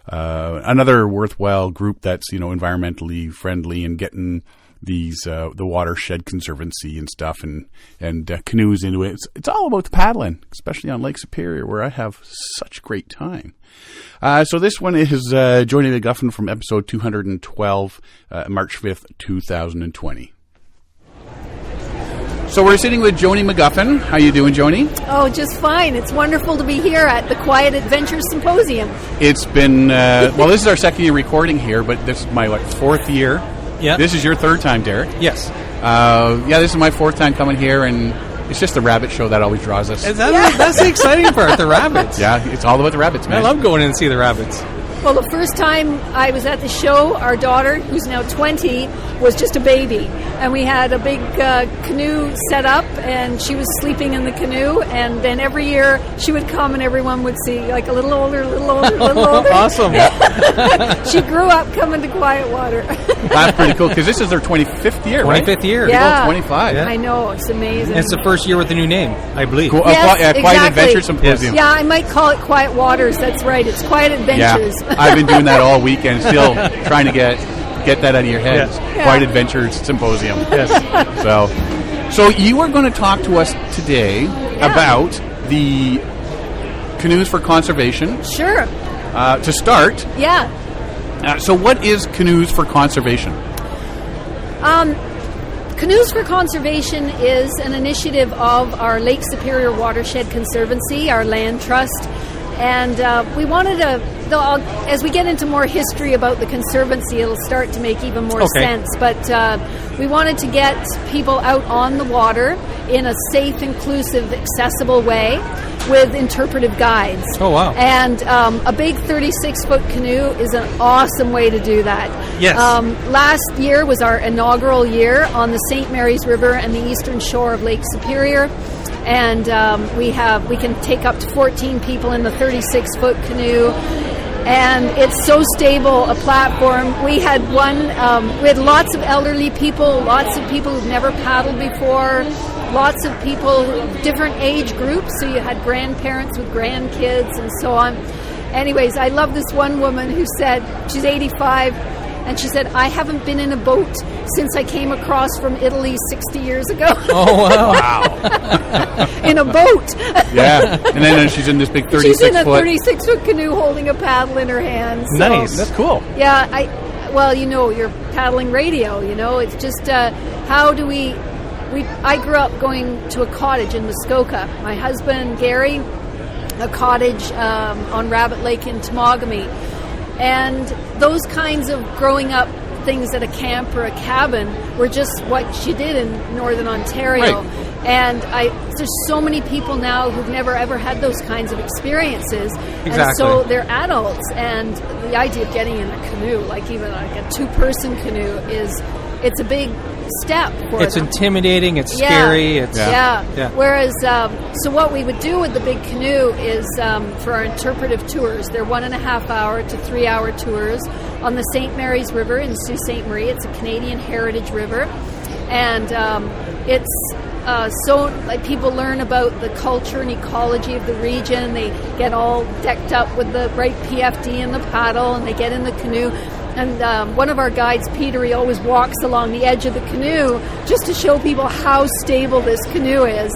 another worthwhile group that's, environmentally friendly and getting these the Watershed Conservancy and stuff and canoes into it. It's all about the paddling, especially on Lake Superior, where I have such a great time. So this one is Joanie McGuffin from episode 212, March 5th, 2020. So we're sitting with Joanie McGuffin. How you doing, Joanie? Oh, just fine. It's wonderful to be here at the Quiet Adventures Symposium. It's been, this is our second year recording here, but this is my, fourth year? Yeah. This is your third time, Derek. Yes. This is my fourth time coming here, and it's just the rabbit show that always draws us. That's the exciting part, the rabbits. Yeah, it's all about the rabbits, man. I love going in and see the rabbits. Well, the first time I was at the show, our daughter, who's now 20, was just a baby. And we had a big canoe set up, and she was sleeping in the canoe. And then every year she would come and everyone would see, like, a little older, a little older, a little older. Awesome. She grew up coming to Quiet Water. That's pretty cool, because this is their 25th year, right? 25th year. Yeah. 25. Yeah. I know, it's amazing. And it's the first year with the new name, I believe. Cool. Yes, Quiet exactly. Adventure Symposium. Yeah, I might call it Quiet Waters. That's right. It's Quiet Adventures. Yeah, I've been doing that all weekend, still trying to get that out of your head. Yeah. Quiet Adventures Symposium. Yes. So you are going to talk to us today about the Canoes for Conservation. Sure. To start, Yeah. so what is Canoes for Conservation? Canoes for Conservation is an initiative of our Lake Superior Watershed Conservancy, our land trust. And we wanted to, as we get into more history about the Conservancy, it'll start to make even more sense. But we wanted to get people out on the water in a safe, inclusive, accessible way with interpretive guides. Oh, wow. And a big 36-foot canoe is an awesome way to do that. Yes. Last year was our inaugural year on the St. Mary's River and the eastern shore of Lake Superior. And we can take up to 14 people in the 36-foot canoe, and it's so stable a platform. We had we had lots of elderly people, lots of people who've never paddled before, lots of people, different age groups. So you had grandparents with grandkids and so on. Anyways, I love this one woman who said, she's 85, and she said, I haven't been in a boat since I came across from Italy 60 years ago. Oh, wow. In a boat. Yeah. And then she's in this big 36-foot. She's in a 36-foot canoe holding a paddle in her hand. So, Nice. That's cool. Yeah, you're paddling radio, it's just how do I grew up going to a cottage in Muskoka. My husband, Gary, a cottage on Rabbit Lake in Temagami. And those kinds of growing up things at a camp or a cabin were just what you did in Northern Ontario. Right. And there's so many people now who've never ever had those kinds of experiences. Exactly. And so they're adults, and the idea of getting in a canoe, like even like a two-person canoe, it's a big step for It's them. intimidating, it's scary. It's Yeah. Yeah. Whereas, so what we would do with the big canoe is for our interpretive tours, they're 1.5 hour to 3 hour tours on the St. Mary's River in Sault Ste. Marie. It's a Canadian heritage river. and it's so like people learn about the culture and ecology of the region. They get all decked up with the bright PFD and the paddle, and they get in the canoe. And one of our guides, Peter, he always walks along the edge of the canoe just to show people how stable this canoe is.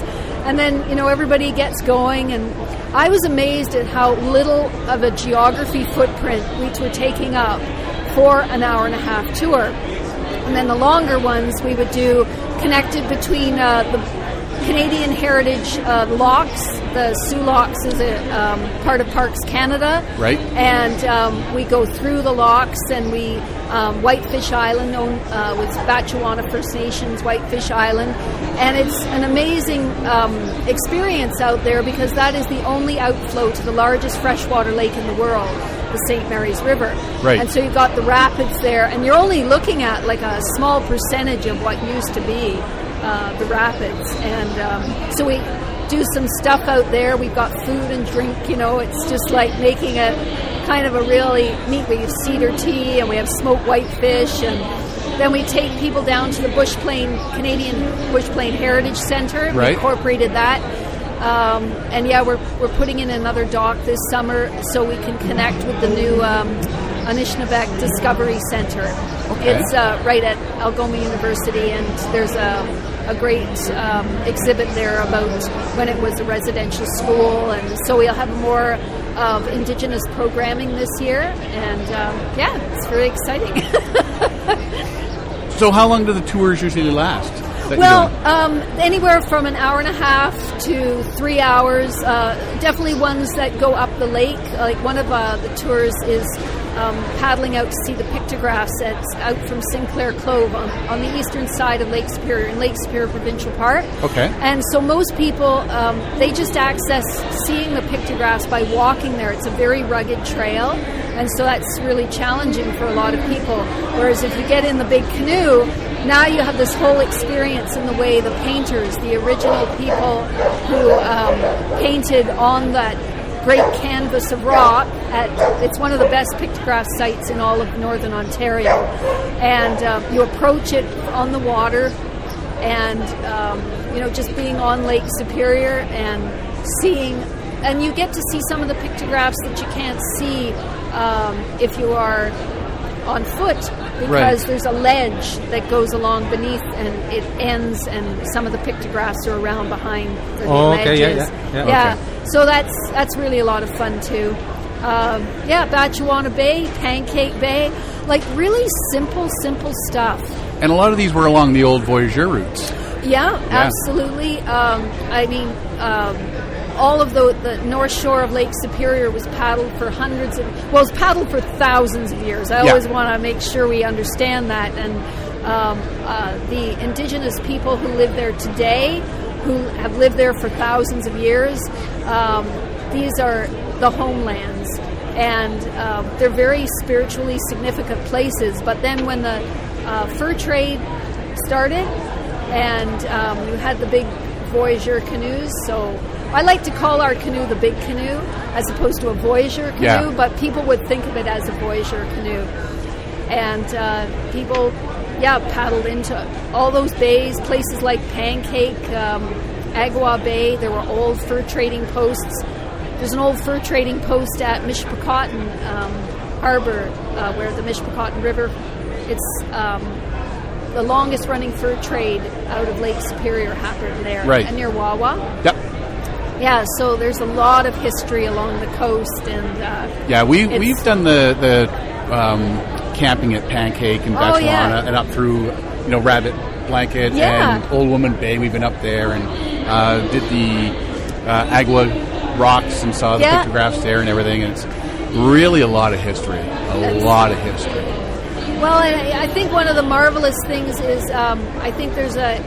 And then, everybody gets going, and I was amazed at how little of a geography footprint we were taking up for an hour-and-a-half tour. And then the longer ones we would do connected between the Canadian Heritage locks. The Sioux Locks is a part of Parks Canada. Right. And we go through the locks, and we Whitefish Island, known with Batchewana First Nations, Whitefish Island. And it's an amazing experience out there because that is the only outflow to the largest freshwater lake in the world, the St. Mary's River. Right. And so you've got the rapids there, and you're only looking at like a small percentage of what used to be the rapids. And so we do some stuff out there. We've got food and drink, it's just like making a kind of a really neat. We have cedar tea, and we have smoked whitefish, and then we take people down to the Canadian Bush Plain Heritage Centre. Right. We incorporated that. And we're putting in another dock this summer so we can connect with the new Anishinaabe Discovery Center. Okay. It's right at Algoma University, and there's a great exhibit there about when it was a residential school, and so we'll have more of Indigenous programming this year, and it's very exciting. So how long do the tours usually last? Well, anywhere from an hour and a half to 3 hours. Definitely ones that go up the lake. Like one of the tours is paddling out to see the pictographs that's out from Sinclair Cove on the eastern side of Lake Superior, in Lake Superior Provincial Park. Okay. And so most people, they just access seeing the pictographs by walking there. It's a very rugged trail, and so that's really challenging for a lot of people. Whereas if you get in the big canoe, now you have this whole experience in the way the painters, the original people who painted on that great canvas of rock. It's one of the best pictograph sites in all of Northern Ontario. And you approach it on the water, and just being on Lake Superior and seeing, and you get to see some of the pictographs that you can't see if you are on foot, because there's a ledge that goes along beneath, and it ends, and some of the pictographs are around behind the ledges. Okay. So that's really a lot of fun too. Batchewana Bay, Pancake Bay, like really simple stuff. And a lot of these were along the old voyageur routes. Yeah. Absolutely. All of the north shore of Lake Superior was paddled for it's paddled for thousands of years. I always want to make sure we understand that. And the Indigenous people who live there today, who have lived there for thousands of years, these are the homelands. And they're very spiritually significant places. But then when the fur trade started, and you had the big voyageur canoes, so I like to call our canoe the big canoe as opposed to a voyageur canoe, but people would think of it as a voyageur canoe. And people, paddled into all those bays, places like Pancake, Agua Bay. There were old fur trading posts. There's an old fur trading post at Mishpicotton Harbor, where the Mishpicotton River, it's the longest running fur trade out of Lake Superior happened there, and near Wawa. Yep. Yeah, so there's a lot of history along the coast, and we've done the camping at Pancake and Batchewana and up through Rabbit Blanket and Old Woman Bay. We've been up there and did the Agua Rocks and saw the pictographs there and everything. And it's really a lot of history, lot of history. Well, I think one of the marvelous things is I think there's a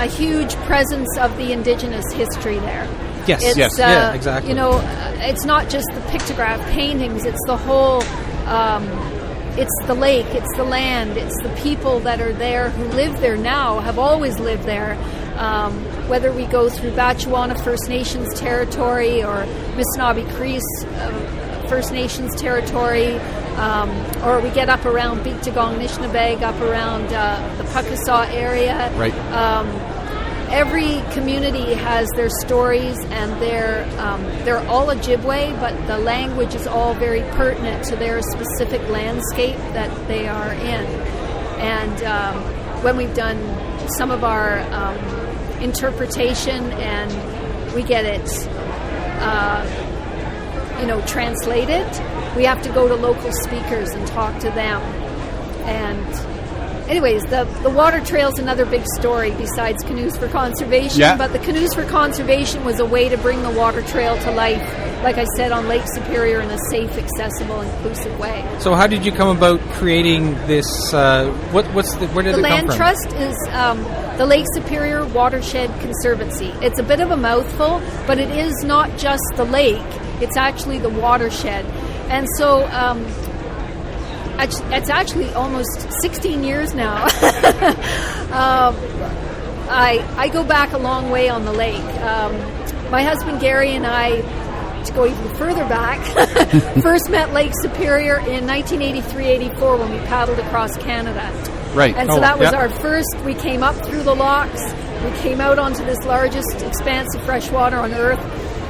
huge presence of the Indigenous history there. Yes, exactly. It's not just the pictograph paintings, it's the whole, it's the lake, it's the land, it's the people that are there who live there now, have always lived there. Whether we go through Batchewana First Nations territory or Missinaba Creek's First Nations territory, or we get up around Beektagong, Nishnabeg, up around the Puckasaw area. Right. Every community has their stories, and they're all Ojibwe, but the language is all very pertinent to their specific landscape that they are in. And when we've done some of our interpretation and we get it translated, we have to go to local speakers and talk to them. And anyways, the water trail is another big story besides Canoes for Conservation. Yeah. But the Canoes for Conservation was a way to bring the water trail to life, like I said, on Lake Superior in a safe, accessible, inclusive way. So how did you come about creating this? Where did it come from? The Land Trust is the Lake Superior Watershed Conservancy. It's a bit of a mouthful, but it is not just the lake. It's actually the watershed. And so it's actually almost 16 years now. I go back a long way on the lake. My husband Gary and I, to go even further back, first met Lake Superior in 1983-84 when we paddled across Canada. Right. And so that was our first. We came up through the locks. We came out onto this largest expanse of fresh water on Earth.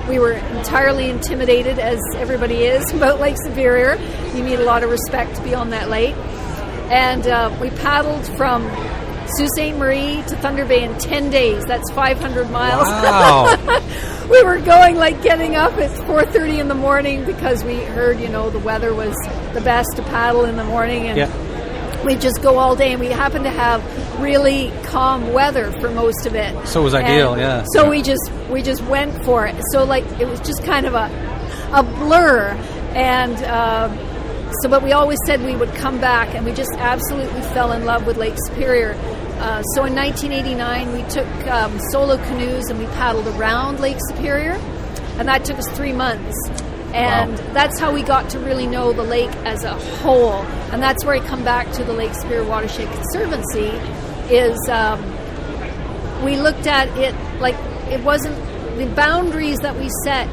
We were entirely intimidated, as everybody is, about Lake Superior. You need a lot of respect to be on that lake. And we paddled from Sault Ste. Marie to Thunder Bay in 10 days. That's 500 miles. Wow. We were getting up at 4:30 in the morning because we heard, the weather was the best to paddle in the morning. And we'd just go all day. And we happened to have really calm weather for most of it. So it was ideal, yeah. So we just went for it. So it was just kind of a blur. And but we always said we would come back, and we just absolutely fell in love with Lake Superior. So in 1989, we took solo canoes and we paddled around Lake Superior, and that took us 3 months. And that's how we got to really know the lake as a whole. And that's where I come back to the Lake Superior Watershed Conservancy, is we looked at it like it wasn't the boundaries that we set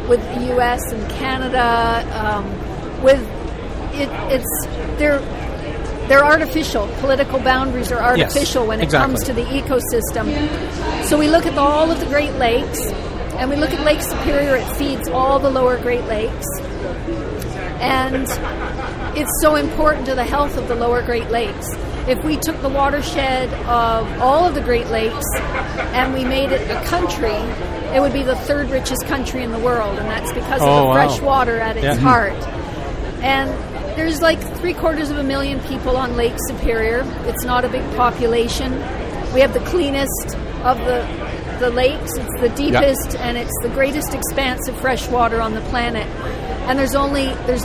with the U.S. and Canada. They're artificial. Political boundaries are artificial when it comes to the ecosystem. So we look at all of the Great Lakes, and we look at Lake Superior. It feeds all the lower Great Lakes, and it's so important to the health of the lower Great Lakes. If we took the watershed of all of the Great Lakes and we made it a country, it would be the third richest country in the world, and that's because of the fresh water at its heart. And there's 750,000 people on Lake Superior. It's not a big population. We have the cleanest of the lakes. It's the deepest, and it's the greatest expanse of fresh water on the planet. And there's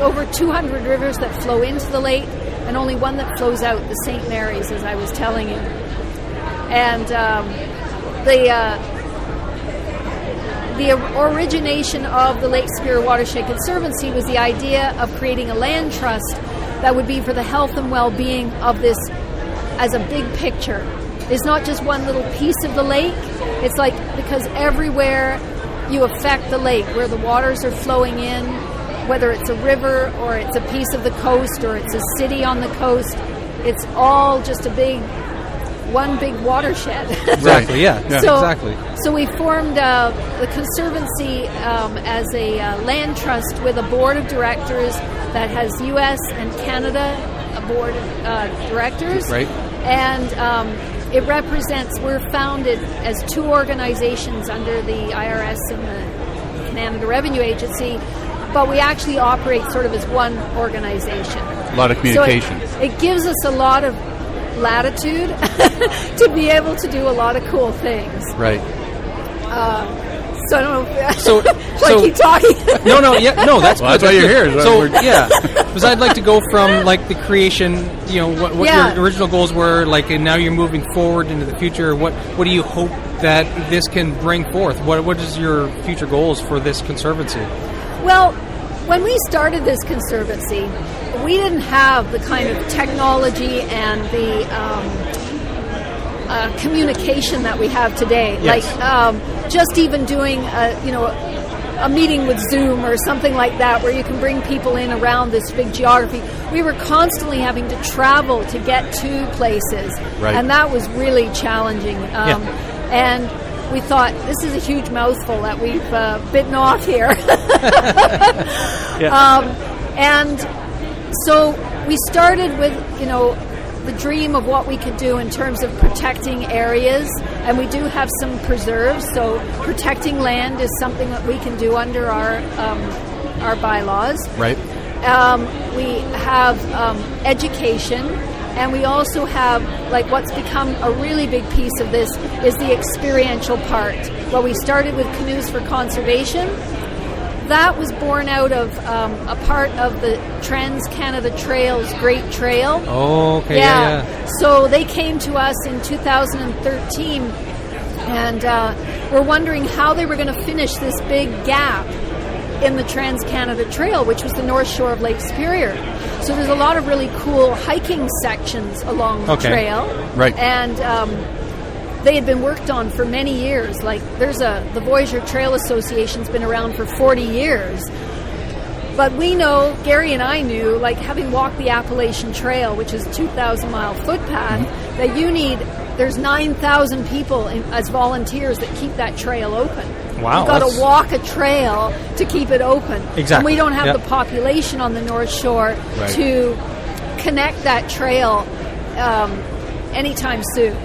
over 200 rivers that flow into the lake, and only one that flows out, the St. Mary's, as I was telling you. And the origination of the Lake Superior Watershed Conservancy was the idea of creating a land trust that would be for the health and well-being of this as a big picture. It's not just one little piece of the lake. It's because everywhere you affect the lake, where the waters are flowing in, whether it's a river or it's a piece of the coast or it's a city on the coast, it's all just one big watershed. Exactly, exactly. So we formed the Conservancy as a land trust with a board of directors that has U.S. and Canada board of directors. Right. And it represents, we're founded as two organizations under the IRS and the Canada Revenue Agency, but we actually operate sort of as one organization. A lot of communication. So it gives us a lot of latitude to be able to do a lot of cool things. Right. So I don't know if so keep talking. No, that's well, that's why you're here. So because I'd like to go from the creation, what your original goals were, and now you're moving forward into the future. What do you hope that this can bring forth? What is your future goals for this conservancy? Well, when we started this conservancy, we didn't have the kind of technology and the communication that we have today. Yes. Just even doing a a meeting with Zoom or something like that, where you can bring people in around this big geography. We were constantly having to travel to get to places, and that was really challenging. And we thought, this is a huge mouthful that we've bitten off here. And so we started with, the dream of what we could do in terms of protecting areas, and we do have some preserves, so protecting land is something that we can do under our bylaws. Right. We have education, and we also have, what's become a really big piece of this is the experiential part. Well, we started with Canoes for Conservation. That was born out of a part of the Trans-Canada Trail's Great Trail. Oh, okay, yeah. So they came to us in 2013, and were wondering how they were going to finish this big gap in the Trans-Canada Trail, which was the north shore of Lake Superior. So there's a lot of really cool hiking sections along the trail. Right. And they had been worked on for many years. The Voyageur Trail Association's been around for 40 years. But we know, Gary and I knew, having walked the Appalachian Trail, which is a 2,000-mile footpath, that there's 9,000 people as volunteers that keep that trail open. Wow. You've got to walk a trail to keep it open. Exactly. And we don't have the population on the North Shore to connect that trail anytime soon.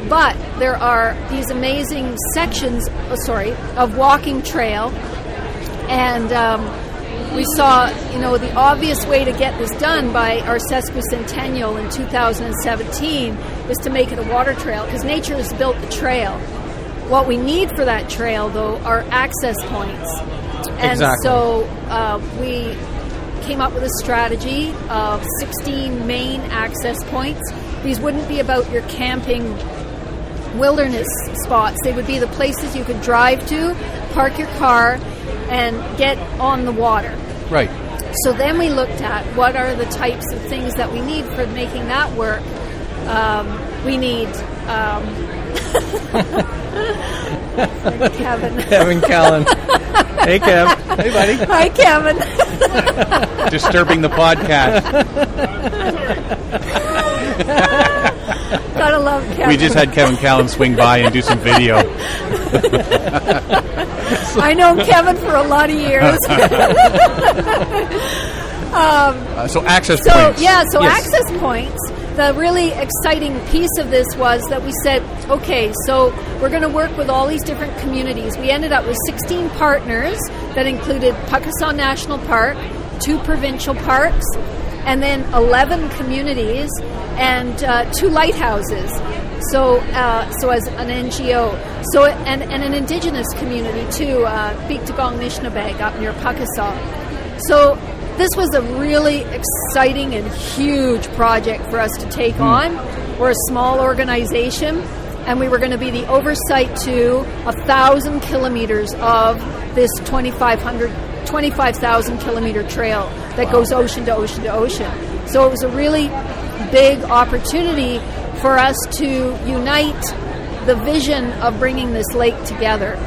But there are these amazing sections, of walking trail, and we saw, the obvious way to get this done by our sesquicentennial in 2017 is to make it a water trail, because nature has built the trail. What we need for that trail, though, are access points. And so we came up with a strategy of 16 main access points. These wouldn't be about your camping wilderness spots. They would be the places you could drive to, park your car, and get on the water. Right. So then we looked at what are the types of things that we need for making that work. We need Kevin Callan. Hey, Kev. Hey, buddy. Hi, Kevin. Disturbing the podcast. Gotta love Kevin. We just had Kevin Callan swing by and do some video. I know Kevin for a lot of years. So access points. Access points. The really exciting piece of this was that we said, okay, so we're going to work with all these different communities. We ended up with 16 partners that included Puckasaw National Park, 2 provincial parks, and then 11 communities and 2 lighthouses. So as an NGO, and an indigenous community too, Beektagong Nishnabeg up near Puckasaw. So this was a really exciting and huge project for us to take on. We're a small organization, and we were going to be the oversight to 1,000 kilometers of this 25,000 kilometer trail that goes ocean to ocean to ocean. So it was a really big opportunity for us to unite the vision of bringing this lake together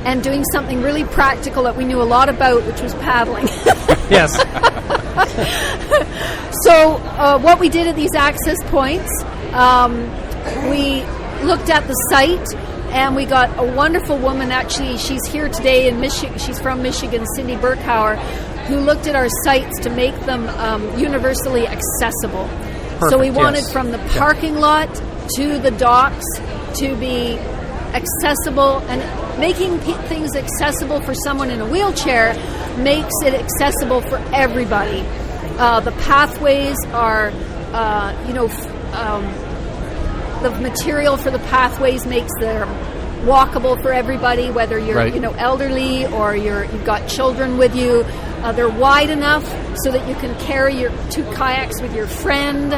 and doing something really practical that we knew a lot about, which was paddling. Yes. So what we did at these access points, we looked at the site, and we got a wonderful woman, actually, she's here today in Michigan, she's from Michigan, Cindy Burkhauer, who looked at our sites to make them universally accessible. Perfect, so we wanted from the parking lot to the docks to be accessible, and making things accessible for someone in a wheelchair makes it accessible for everybody. The pathways are, the material for the pathways makes them walkable for everybody, whether you're elderly or you've got children with you. They're wide enough so that you can carry your 2 kayaks with your friend.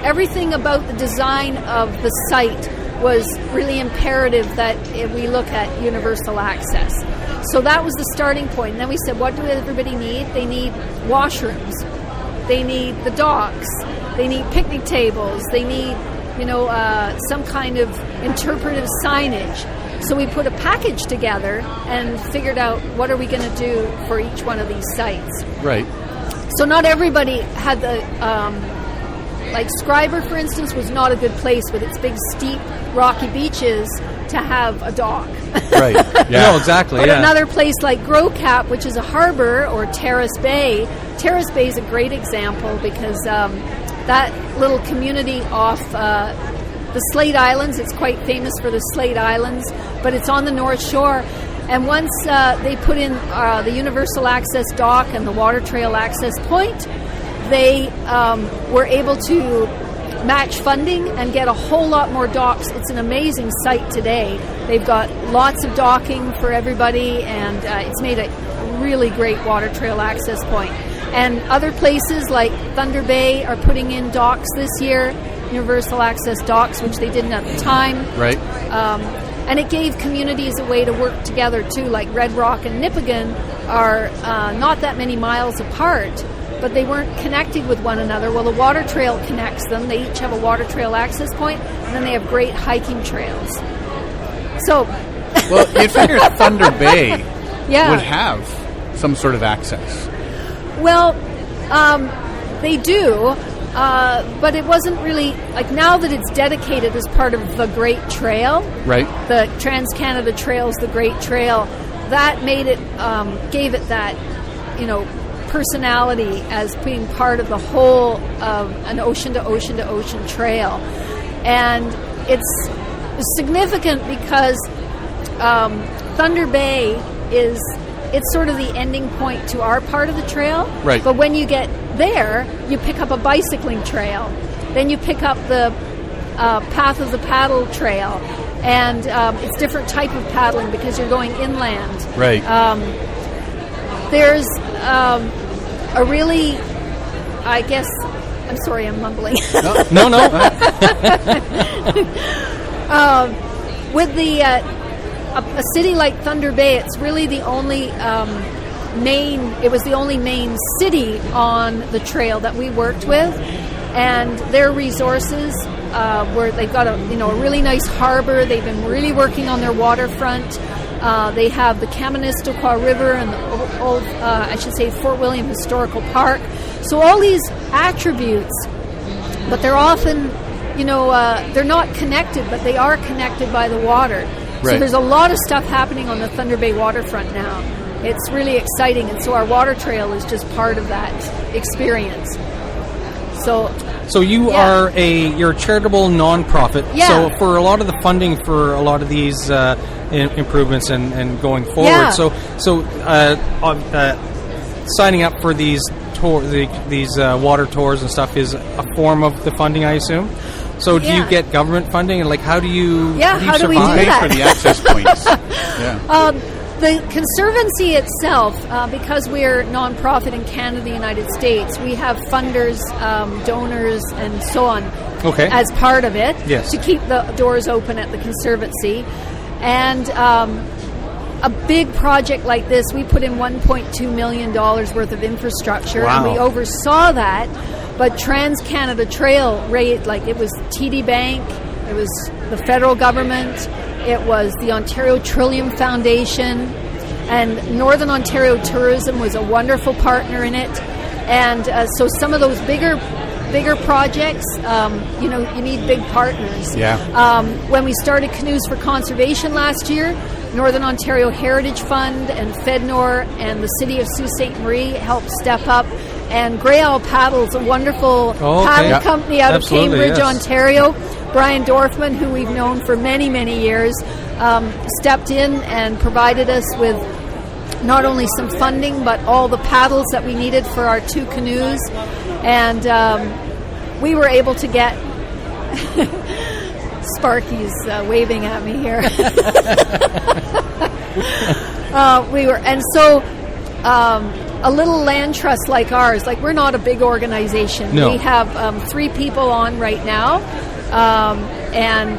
Everything about the design of the site was really imperative that we look at universal access. So that was the starting point. And then we said, what do everybody need? They need washrooms. They need the docks. They need picnic tables. They need, some kind of interpretive signage. So we put a package together and figured out what are we going to do for each one of these sites. Right. So not everybody had the, like Scriber, for instance, was not a good place with its big, steep, rocky beaches to have a dock. Right. Yeah. No, exactly. But yeah. another place like Growcap, which is a harbor, or Terrace Bay is a great example because that little community off the Slate Islands, it's quite famous for the Slate Islands, but it's on the North Shore. And once they put in the Universal Access Dock and the Water Trail Access Point, they were able to match funding and get a whole lot more docks. It's an amazing site today. They've got lots of docking for everybody, and it's made a really great water trail access point. And other places like Thunder Bay are putting in docks this year, Universal Access docks, which they didn't at the time. Right. And it gave communities a way to work together too, like Red Rock and Nipigon are not that many miles apart, but they weren't connected with one another. Well, the water trail connects them. They each have a water trail access point, and then they have great hiking trails. So, well, you'd figure Thunder Bay yeah. would have some sort of access. Well, they do, but it wasn't really, like now that it's dedicated as part of the Great Trail, right? The Trans-Canada Trail's the Great Trail, that made it, gave it that, personality as being part of the whole of an ocean-to-ocean-to-ocean trail. And it's significant because Thunder Bay it's sort of the ending point to our part of the trail. Right. But when you get there, you pick up a bicycling trail. Then you pick up the Path of the Paddle trail. And it's different type of paddling because you're going inland. Right. There's a really, I guess, I'm sorry, I'm mumbling. No. With the a city like Thunder Bay, it's really the only it was the only main city on the trail that we worked with, and their resources were, they've got a really nice harbor. They've been really working on their waterfront. They have the Kaministiquia River and the old, Fort William Historical Park. So all these attributes, but they're often, they're not connected, but they are connected by the water. Right. So there's a lot of stuff happening on the Thunder Bay waterfront now. It's really exciting, and so our water trail is just part of that experience. So you are you're a charitable nonprofit. Yeah. So for a lot of the funding for a lot of these improvements and going forward. Yeah. So signing up for these water tours and stuff is a form of the funding, I assume. So do you get government funding, and how do you? How do we survive? do that? For the access points. Yeah. The Conservancy itself, because we're nonprofit in Canada, United States, we have funders, donors, and so on as part of it to keep the doors open at the Conservancy. And a big project like this, we put in $1.2 million worth of infrastructure, and we oversaw that. But Trans-Canada Trail, it was TD Bank, it was the federal government, it was the Ontario Trillium Foundation, and Northern Ontario Tourism was a wonderful partner in it. And so some of those bigger projects, you need big partners. Yeah. When we started Canoes for Conservation last year, Northern Ontario Heritage Fund and FedNor and the City of Sault Ste. Marie helped step up. And Grey Owl Paddle's a wonderful paddle company out of Cambridge, Ontario. Brian Dorfman, who we've known for many, many years, stepped in and provided us with not only some funding, but all the paddles that we needed for our 2 canoes. And we were able to get... Sparky's waving at me here. A little land trust like ours, we're not a big organization. No. We have 3 people on right now, and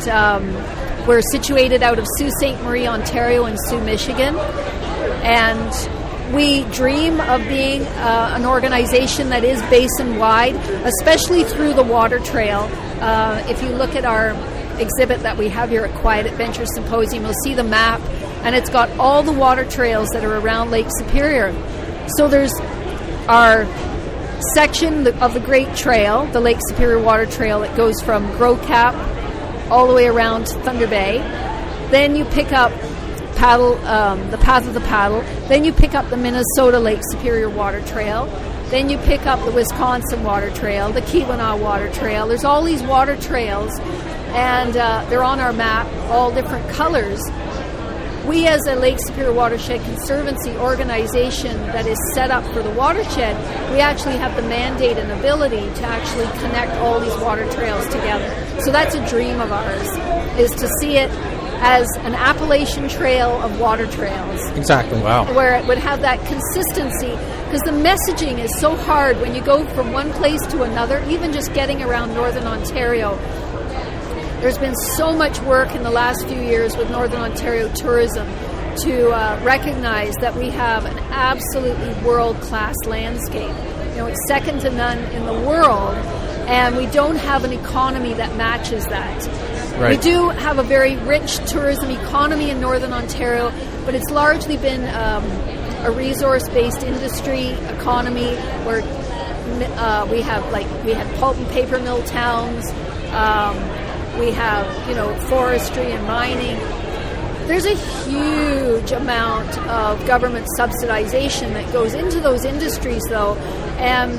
we're situated out of Sault Ste. Marie, Ontario, and Sault, Michigan. And we dream of being an organization that is basin-wide, especially through the water trail. If you look at our exhibit that we have here at Quiet Adventures Symposium, you'll see the map, and it's got all the water trails that are around Lake Superior. So there's our section of the Great Trail, the Lake Superior Water Trail, that goes from Gros Cap all the way around Thunder Bay. Then you pick up the Path of the Paddle. Then you pick up the Minnesota Lake Superior Water Trail. Then you pick up the Wisconsin Water Trail, the Keweenaw Water Trail. There's all these water trails, and they're on our map, all different colors. We, as a Lake Superior Watershed Conservancy organization that is set up for the watershed, we actually have the mandate and ability to actually connect all these water trails together. So that's a dream of ours, is to see it as an Appalachian trail of water trails. Exactly. Wow. Where it would have that consistency, because the messaging is so hard when you go from one place to another, even just getting around Northern Ontario. There's been so much work in the last few years with Northern Ontario tourism to recognize that we have an absolutely world-class landscape. You know, it's second to none in the world, and we don't have an economy that matches that. Right. We do have a very rich tourism economy in Northern Ontario, but it's largely been a resource-based industry economy where we have pulp and paper mill towns. We have, forestry and mining. There's a huge amount of government subsidization that goes into those industries, though, and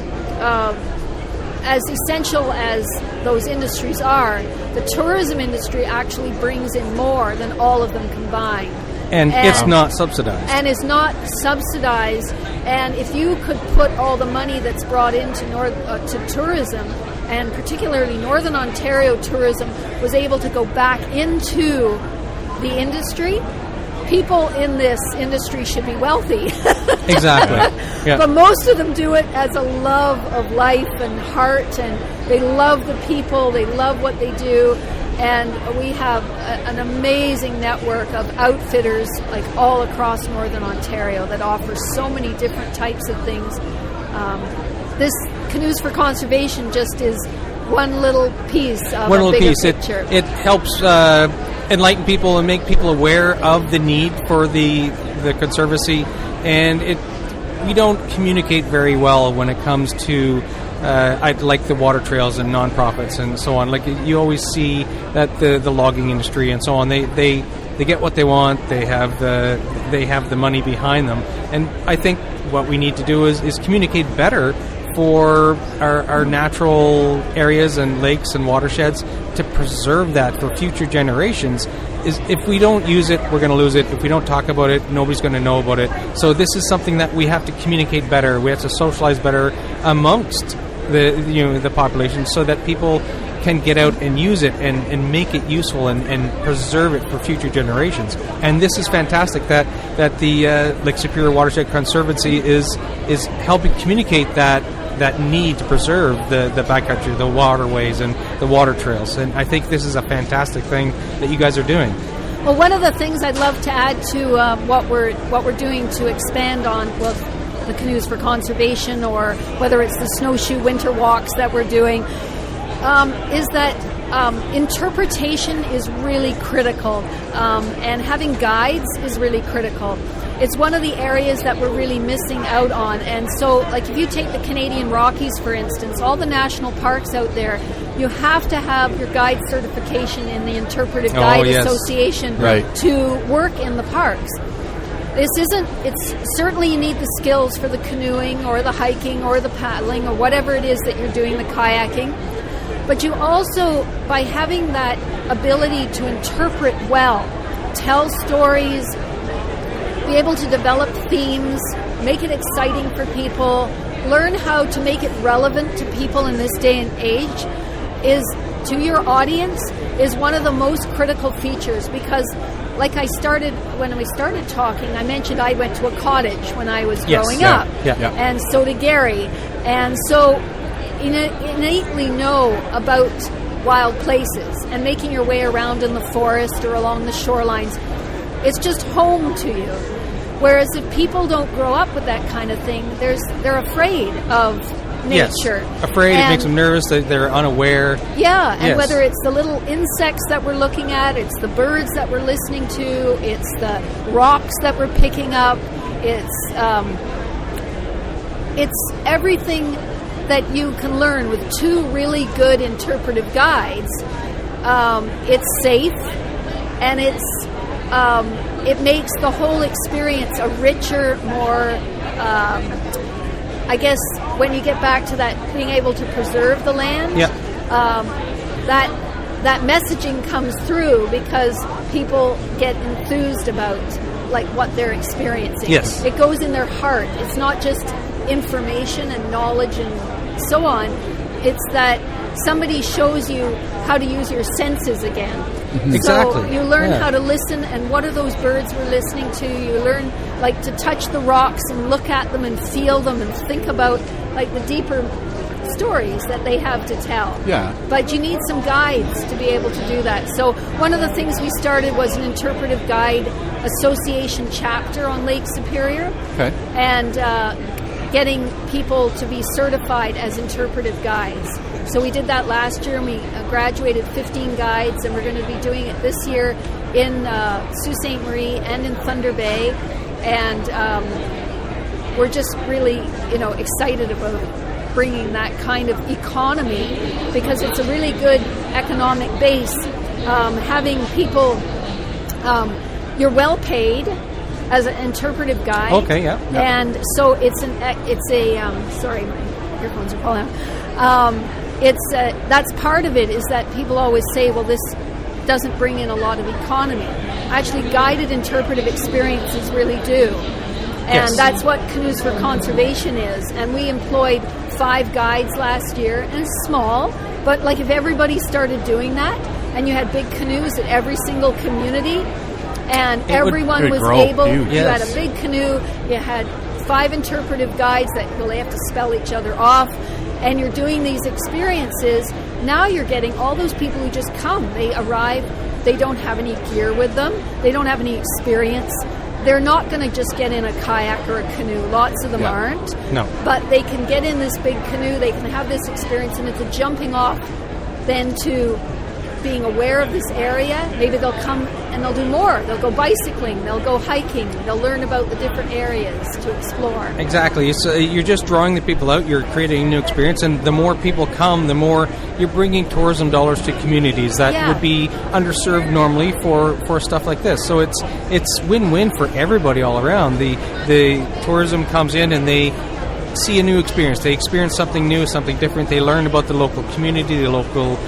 as essential as those industries are, the tourism industry actually brings in more than all of them combined. And it's not subsidized. And it's not subsidized. And if you could put all the money that's brought into to tourism, and particularly Northern Ontario tourism was able to go back into the industry, people in this industry should be wealthy. Exactly. Yeah. But most of them do it as a love of life and heart, and they love the people, they love what they do. And we have an amazing network of outfitters like all across Northern Ontario that offer so many different types of things. This Canoes for Conservation just is one little piece of a bigger picture. It helps enlighten people and make people aware of the need for the Conservancy, and we don't communicate very well when it comes to like the water trails and nonprofits and so on. Like you always see that the logging industry and so on, they get what they want. They have the money behind them, and I think what we need to do is communicate better for our natural areas and lakes and watersheds, to preserve that for future generations. Is if we don't use it, we're going to lose it. If we don't talk about it, nobody's going to know about it. So this is something that we have to communicate better. We have to socialize better amongst the population, so that people can get out and use it and make it useful and preserve it for future generations. And this is fantastic that the Lake Superior Watershed Conservancy is helping communicate that need to preserve the backcountry, the waterways, and the water trails. And I think this is a fantastic thing that you guys are doing. Well, one of the things I'd love to add to what we're doing to expand on the Canoes for Conservation, or whether it's the snowshoe winter walks that we're doing, is that interpretation is really critical, and having guides is really critical. It's one of the areas that we're really missing out on. And so, like, if you take the Canadian Rockies, for instance, all the national parks out there, you have to have your guide certification in the Interpretive Guide Association to work in the parks. It's certainly, you need the skills for the canoeing or the hiking or the paddling or whatever it is that you're doing, the kayaking. But you also, by having that ability to interpret well, tell stories, be able to develop themes, make it exciting for people, learn how to make it relevant to people in this day and age, is to your audience, is one of the most critical features. Because when we started talking, I mentioned I went to a cottage when I was growing up, and so did Gary. And so innately know about wild places, and making your way around in the forest or along the shorelines, it's just home to you. Whereas if people don't grow up with that kind of thing, they're afraid of nature. Yes. Afraid, it makes them nervous, they're unaware. Yeah, and Yes. whether it's the little insects that we're looking at, it's the birds that we're listening to, it's the rocks that we're picking up, it's everything that you can learn with two really good interpretive guides. It's safe, and it makes the whole experience a richer, more, I guess, when you get back to that, being able to preserve the land, that messaging comes through because people get enthused about like what they're experiencing. Yes. It goes in their heart. It's not just information and knowledge and so on. It's that somebody shows you how to use your senses again. Exactly. So you learn how to listen, and what are those birds we're listening to? You learn like to touch the rocks and look at them and feel them and think about like the deeper stories that they have to tell. Yeah. But you need some guides to be able to do that. So one of the things we started was an interpretive guide association chapter on Lake Superior. Okay. And getting people to be certified as interpretive guides. So we did that last year, and we graduated 15 guides, and we're going to be doing it this year in Sault Ste. Marie and in Thunder Bay. And we're just really, excited about bringing that kind of economy, because it's a really good economic base. Having people, you're well paid as an interpretive guide. Okay, yeah. And so it's a sorry, my earphones are falling out. That's part of it, is that people always say, well, this doesn't bring in a lot of economy. Actually, guided interpretive experiences really do. And that's what Canoes for Conservation is. And we employed 5 guides last year, and it's small, but like if everybody started doing that, and you had big canoes at every single community, and everyone was able, you had a big canoe, you had 5 interpretive guides that, well, they have to spell each other off, and you're doing these experiences. Now you're getting all those people who just come. They arrive, they don't have any gear with them, they don't have any experience. They're not going to just get in a kayak or a canoe. Lots of them aren't. No. But they can get in this big canoe, they can have this experience, and it's a jumping off then to being aware of this area. Maybe they'll come and they'll do more. They'll go bicycling, they'll go hiking, they'll learn about the different areas to explore. Exactly. So you're just drawing the people out, you're creating a new experience, and the more people come, the more you're bringing tourism dollars to communities that would be underserved normally for stuff like this. So it's win-win for everybody all around. The tourism comes in and they see a new experience. They experience something new, something different. They learn about the local community, the local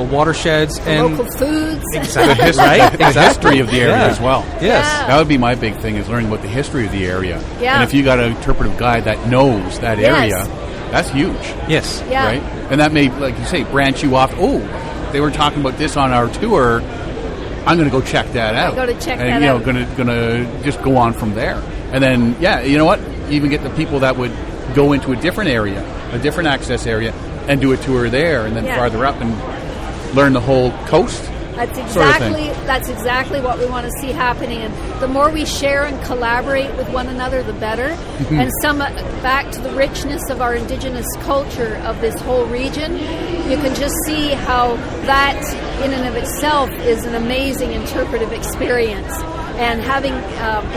watersheds, and local foods. Exactly. The history of the area as well. Yes. That would be my big thing, is learning about the history of the area. Yeah. And if you got an interpretive guide that knows that area, that's huge. Yes. Yeah. Right? And that may, like you say, branch you off. Oh, they were talking about this on our tour. I'm going to go check that out. Going to just go on from there. And then, you know what? You even get the people that would go into a different area, a different access area, and do a tour there, and then farther up and learn the whole coast. That's exactly what we want to see happening. And the more we share and collaborate with one another, the better. And back to the richness of our Indigenous culture of this whole region, you can just see how that in and of itself is an amazing interpretive experience. And having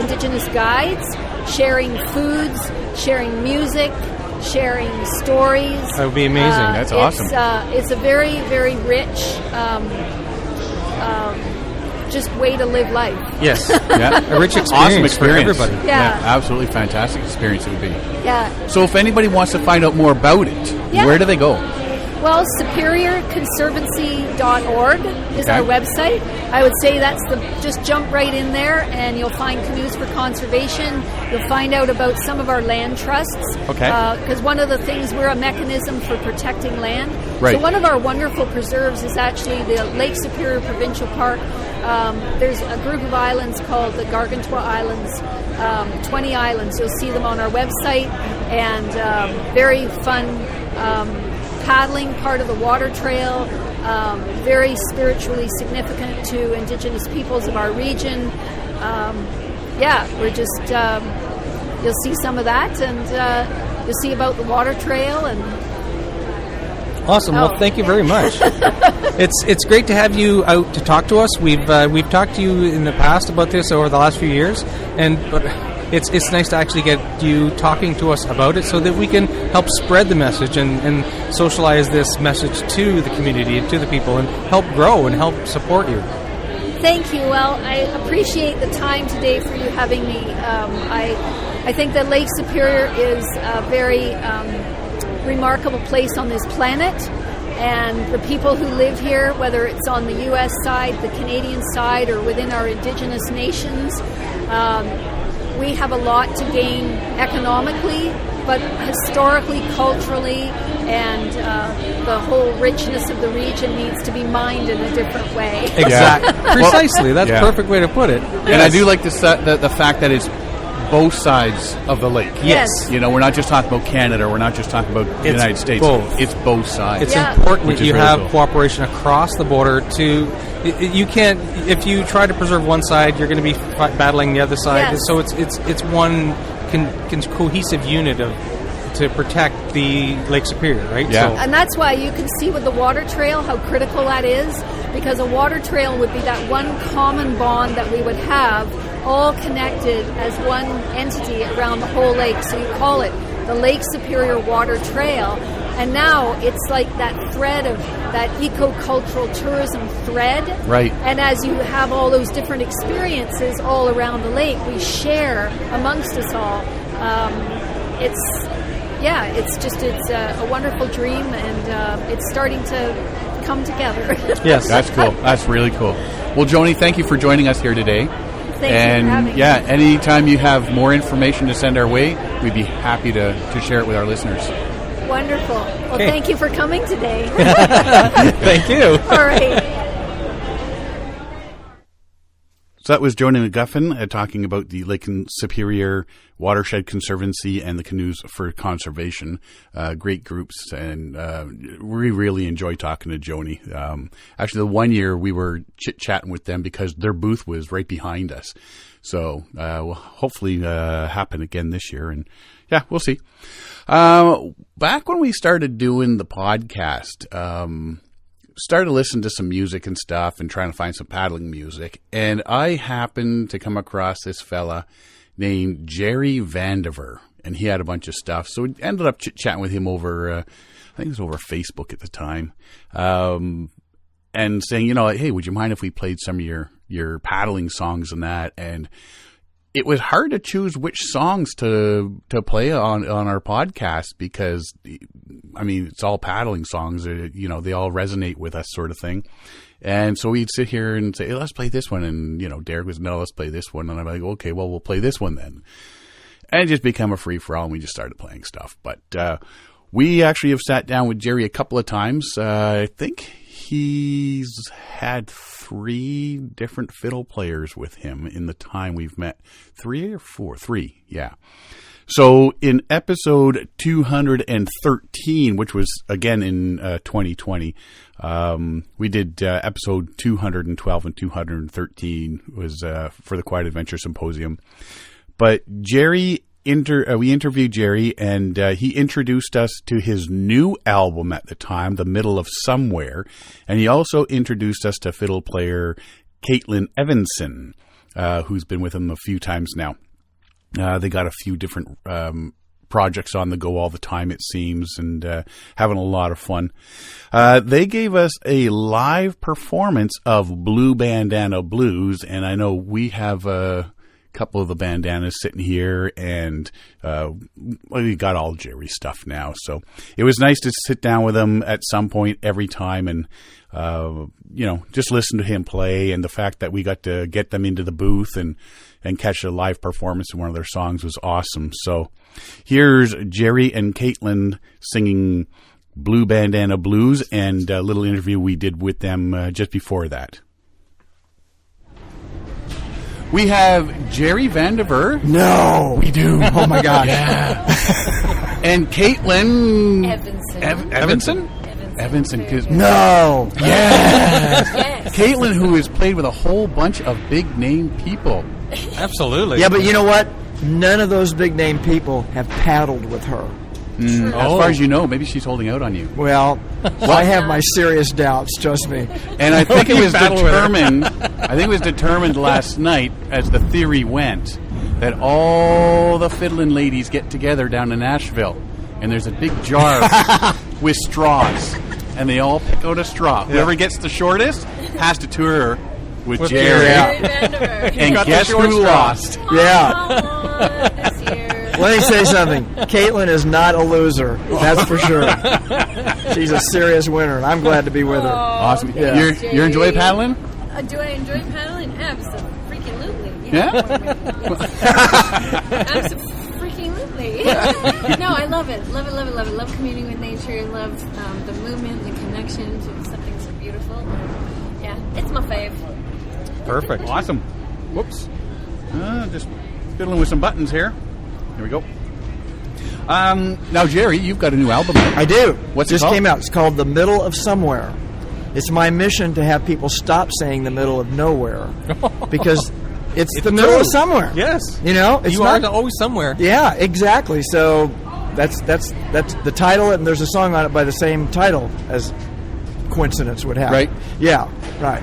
Indigenous guides, sharing foods, sharing music, sharing stories. That would be amazing. That's awesome. It's a very, very rich just way to live life. Yes. A rich experience, awesome experience for everybody. Absolutely fantastic experience it would be. Yeah. So if anybody wants to find out more about it, where do they go? Well, superiorconservancy.org is our website. I would say just jump right in there and you'll find Canoes for Conservation. You'll find out about some of our land trusts. Okay. Because one of the things, we're a mechanism for protecting land. Right. So one of our wonderful preserves is actually the Lake Superior Provincial Park. There's a group of islands called the Gargantua Islands, 20 islands. You'll see them on our website, and very fun paddling, part of the water trail, very spiritually significant to Indigenous peoples of our region. We're just, you'll see some of that, and you'll see about the water trail. And awesome. Well, thank you very much. It's great to have you out to talk to us. We've talked to you in the past about this over the last few years, but it's nice to actually get you talking to us about it so that we can help spread the message and socialize this message to the community and to the people and help grow and help support you. Thank you. Well, I appreciate the time today for you having me. I think that Lake Superior is a very remarkable place on this planet, and the people who live here, whether it's on the U.S. side, the Canadian side, or within our Indigenous nations, we have a lot to gain economically, but historically, culturally, and the whole richness of the region needs to be mined in a different way. Exactly. Precisely. That's a perfect way to put it. Yes. And I do like the fact that it's both sides of the lake. Yes. You know, we're not just talking about Canada, we're not just talking about the United States. Both. It's both sides. It's important that you have cooperation across the border you can't, if you try to preserve one side, you're going to be battling the other side. Yes. So it's one cohesive unit to protect the Lake Superior, right? Yeah. So, and that's why you can see with the water trail how critical that is, because a water trail would be that one common bond that we would have, all connected as one entity around the whole lake. So you call it the Lake Superior Water Trail. And now it's like that thread of that eco-cultural tourism thread. Right. And as you have all those different experiences all around the lake, we share amongst us all. It's a wonderful dream, and it's starting to come together. Yes. That's cool. That's really cool. Well, Joanie, thank you for joining us here today. Thank you for having me. Anytime you have more information to send our way, we'd be happy to share it with our listeners. Wonderful. Well, Thank you for coming today. Thank you. All right. So that was Joanie McGuffin talking about the Lake Superior Watershed Conservancy and the Canoes for Conservation. Great groups, and we really enjoy talking to Joanie. Actually, the one year we were chit-chatting with them because their booth was right behind us. So will hopefully happen again this year, and we'll see. Back when we started doing the podcast, started listening to some music and stuff and trying to find some paddling music, and I happened to come across this fella named Jerry Vandiver, and he had a bunch of stuff. So we ended up chit-chatting with him over, I think it was over Facebook at the time, and saying, hey, would you mind if we played some of your paddling songs and that? And it was hard to choose which songs to play on our podcast because, I mean, it's all paddling songs. They all resonate with us, sort of thing. And so we'd sit here and say, hey, let's play this one. And, Derek was, no, let's play this one. And I'm like, okay, well, we'll play this one then. And it just became a free-for-all, and we just started playing stuff. But we actually have sat down with Jerry a couple of times. I think he's had 3 different fiddle players with him in the time we've met. 3 or 4? 3, yeah. So in episode 213, which was again in 2020, we did episode 212 and 213 was for the Quiet Adventures Symposium. But Jerry, we interviewed Jerry, and he introduced us to his new album at the time, The Middle of Somewhere, and he also introduced us to fiddle player Caitlin Evanson, who's been with him a few times now. They got a few different projects on the go all the time, it seems, and having a lot of fun. They gave us a live performance of Blue Bandana Blues, and I know we have a couple of the bandanas sitting here, and we got all Jerry's stuff now. So it was nice to sit down with him at some point every time and, just listen to him play. And the fact that we got to get them into the booth and catch a live performance of one of their songs was awesome. So here's Jerry and Caitlin singing Blue Bandana Blues, and a little interview we did with them just before that. We have Jerry Vandiver. No. We do. Oh, my gosh. Yeah. And Caitlin Evanson. Evanson. No. Yes. Yes. Caitlin, who has played with a whole bunch of big-name people. Absolutely. Yeah, but you know what? None of those big-name people have paddled with her. As far as you know, maybe she's holding out on you. Well, I have my serious doubts, trust me. And I think it was determined. I think it was determined last night, as the theory went, that all the fiddling ladies get together down in Nashville, and there's a big jar with straws, and they all pick out a straw. Whoever gets the shortest has to tour with Jerry. And guess who lost? Yeah. This year. Let me say something. Caitlin is not a loser. That's for sure. She's a serious winner, and I'm glad to be with her. Awesome. Yeah. You enjoy paddling? Do I enjoy paddling? Absolutely. Yeah? Absolutely. No, I love it. Love it. Love communing with nature. Love the movement and connection to something so beautiful. Yeah, it's my fave. Perfect. Awesome. Whoops. Just fiddling with some buttons here. Here we go. Now, Jerry, you've got a new album out. I do. What's it Just called? came out. It's called The Middle of Somewhere. It's my mission to have people stop saying the middle of nowhere, because it's the middle of somewhere. Yes. You know, it's you not are always somewhere. Yeah, exactly. So that's the title, and there's a song on it by the same title as coincidence would have. Right. Yeah. Right.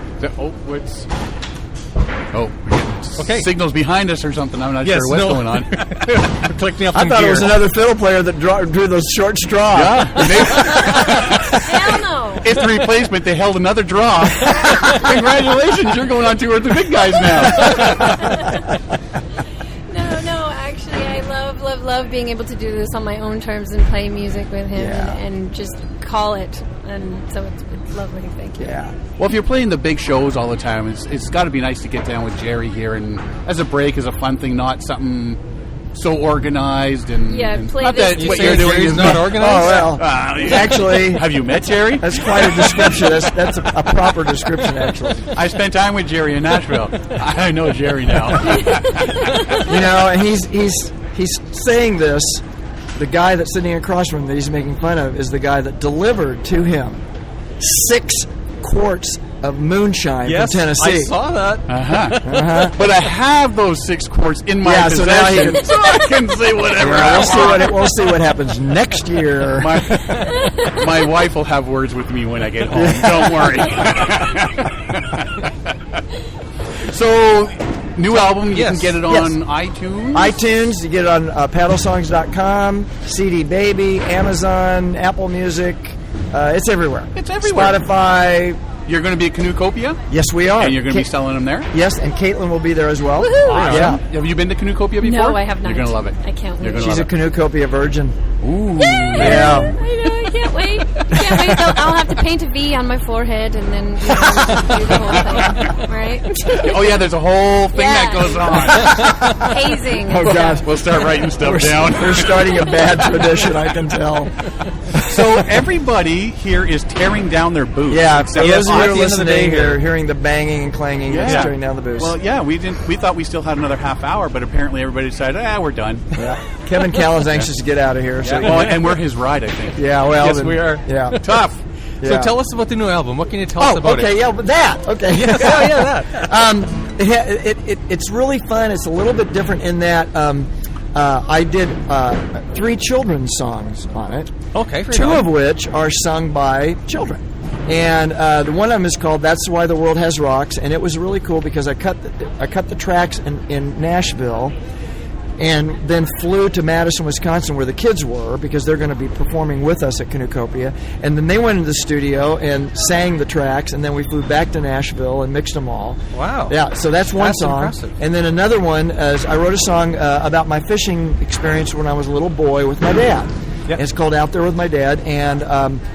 Okay. Signals behind us or something. I'm not Yes, sure what's no. going on. Collecting up I some thought gear. it was another fiddle player that drew those short straws. Hell no. It's the replacement. They held another draw. Congratulations, you're going on tour with the big guys now. No, actually, I love being able to do this on my own terms and play music with him and just call it. And so it's lovely. Thank you. Yeah. Well, if you're playing the big shows all the time, it's got to be nice to get down with Jerry here, and as a break, as a fun thing, not something so organized. And play not this. that You what say you're doing Jerry's is not organized? Oh well. Actually, have you met Jerry? that's quite a description. That's a proper description, actually. I spent time with Jerry in Nashville. I know Jerry now. You know, and he's saying this. The guy that's sitting across from him that he's making fun of is the guy that delivered to him 6 quarts of moonshine from Tennessee. I saw that. But I have those 6 quarts in my Yeah, so now he possession, so I can say whatever I Yeah, want. we'll see what happens next year. My wife will have words with me when I get home. Don't worry. So, new album, you can get it on iTunes? iTunes, you get it on paddlesongs.com, CD Baby, Amazon, Apple Music. It's everywhere. It's everywhere. Spotify. You're going to be at Canoecopia? Yes, we are. And you're going to be selling them there? Yes, and Caitlin will be there as well. Awesome. Yeah. Have you been to Canoecopia before? No, I have not. You're going to love it. I can't wait. She's a Canoecopia virgin. Ooh. Yeah. I know. I can't wait. I'll have to paint a V on my forehead and then do the whole thing. Right? Oh, yeah, there's a whole thing that goes on. Hazing. Oh, God. We'll start writing stuff down. We're starting a bad tradition, I can tell. So everybody here is tearing down their boots. Yeah, for those of you who are at the end of the listening day here, hearing the banging and clanging, that's tearing down the boots. Well, yeah, we thought we still had another half hour, but apparently everybody decided, we're done. Yeah. Kevin Callan's anxious to get out of here. So Oh, and we're his ride, I think. yeah, well, Yes, then, we are. Yeah. Tough. Yeah. So tell us about the new album. What can you tell us about okay, it? yeah, but that. Okay. that. It's really fun. It's a little bit different in that I did 3 children's songs on it. Okay, 2 of which are sung by children. And the one of them is called "That's Why the World Has Rocks," and it was really cool because I cut the tracks in Nashville, and then flew to Madison, Wisconsin, where the kids were, because they're going to be performing with us at Canoecopia. And then they went into the studio and sang the tracks, and then we flew back to Nashville and mixed them all. Wow. Yeah, so that's one song. Impressive. And then another one is I wrote a song about my fishing experience when I was a little boy with my dad. Yep. It's called Out There With My Dad, and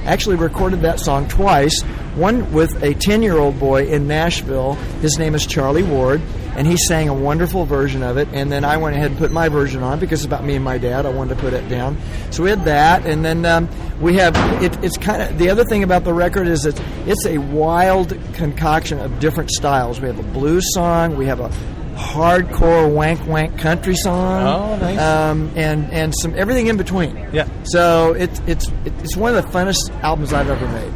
actually recorded that song twice. One with a 10-year-old boy in Nashville. His name is Charlie Ward, and he sang a wonderful version of it. And then I went ahead and put my version on because it's about me and my dad. I wanted to put it down. So we had that, and then we have it's kind of the other thing about the record is it's a wild concoction of different styles. We have a blues song. We have a hardcore wank wank country song. Oh, nice. And some everything in between. Yeah. So it's one of the funnest albums I've ever made.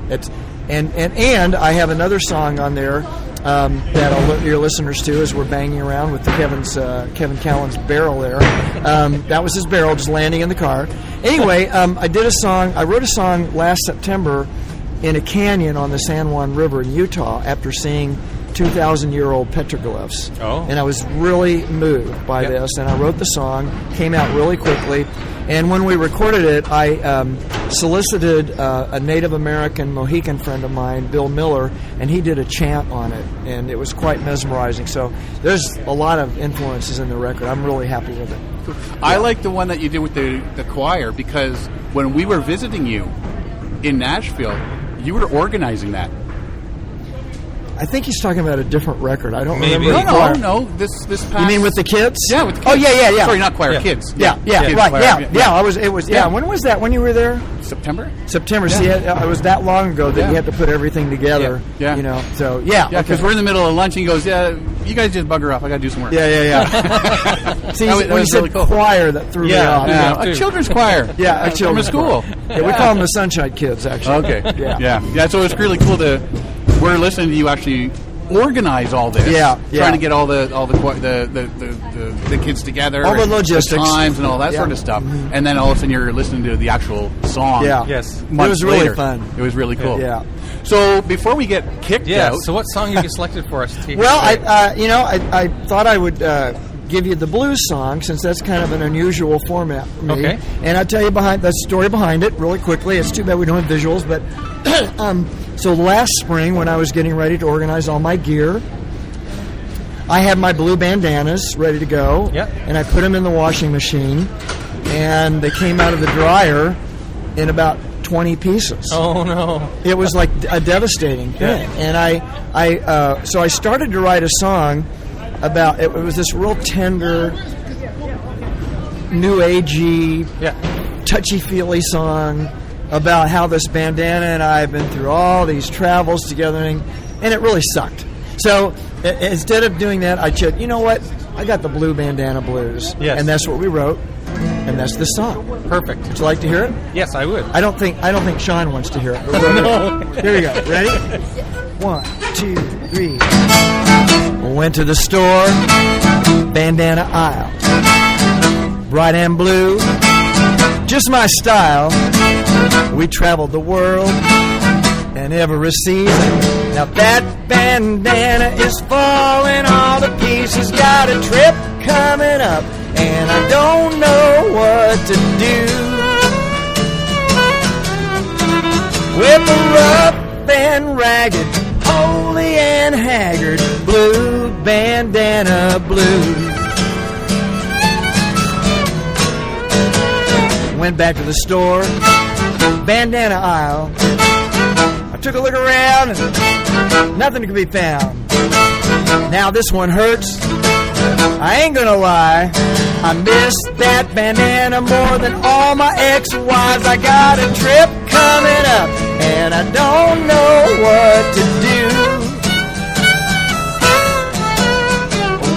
And I have another song on there that your listeners to as we're banging around with Kevin Callan's barrel there. That was his barrel just landing in the car. Anyway, I wrote a song last September in a canyon on the San Juan River in Utah after seeing 2,000-year-old petroglyphs. Oh. And I was really moved by this, and I wrote the song, came out really quickly, and when we recorded it, I solicited a Native American Mohican friend of mine, Bill Miller, and he did a chant on it, and it was quite mesmerizing. So there's a lot of influences in the record. I'm really happy with it. I like the one that you did with the choir, because when we were visiting you in Nashville, you were organizing that. I think he's talking about a different record. I don't remember. No. This past. You mean with the kids? Yeah, with the kids. Oh, yeah. Sorry, not choir. Kids. Yeah. Kids Right. Choir. Yeah. When was that? When you were there? September. Yeah. See, it was that long ago that you had to put everything together. Yeah. You know. So yeah. Because we're in the middle of lunch, and he goes, "Yeah, you guys just bugger off. I got to do some work." Yeah. See, when you said really cool. Choir, that threw me off. Yeah. A children's choir. Yeah, a children's school. Yeah, we call them the Sunshine Kids, actually. Okay. Yeah. So it's really cool we're listening to you actually organize all this, trying to get all the kids together, all the logistics, the times, and all that sort of stuff, and then all of a sudden you're listening to the actual song. Yeah, yes, it was really fun. It was really cool. Yeah. So before we get kicked out, so what song have you selected for us? Well, I thought I would give you the blues song, since that's kind of an unusual format for me. Okay. And I'll tell you the story behind it really quickly. It's too bad we don't have visuals, but so last spring when I was getting ready to organize all my gear, I had my blue bandanas ready to go, and I put them in the washing machine, and they came out of the dryer in about 20 pieces. Oh no! It was like a devastating thing, and so I started to write a song about it. Was this real tender, new agey, touchy-feely song about how this bandana and I have been through all these travels together, and it really sucked. So instead of doing that, I said, you know what? I got the Blue Bandana Blues, and that's what we wrote, and that's the song. Perfect. Would you like to hear it? Yes, I would. I don't think Sean wants to hear it. No. Here we go. Ready? 1, 2, 3. Went to the store, bandana aisle, bright and blue, just my style. We traveled the world and every season. Now that bandana is falling all to pieces. Got a trip coming up and I don't know what to do. With a rough and ragged, holy and haggard, blue bandana blues. Went back to the store, bandana aisle. I took a look around and nothing could be found. Now this one hurts, I ain't gonna lie. I miss that bandana more than all my ex-wives. I got a trip coming up and I don't know what to do.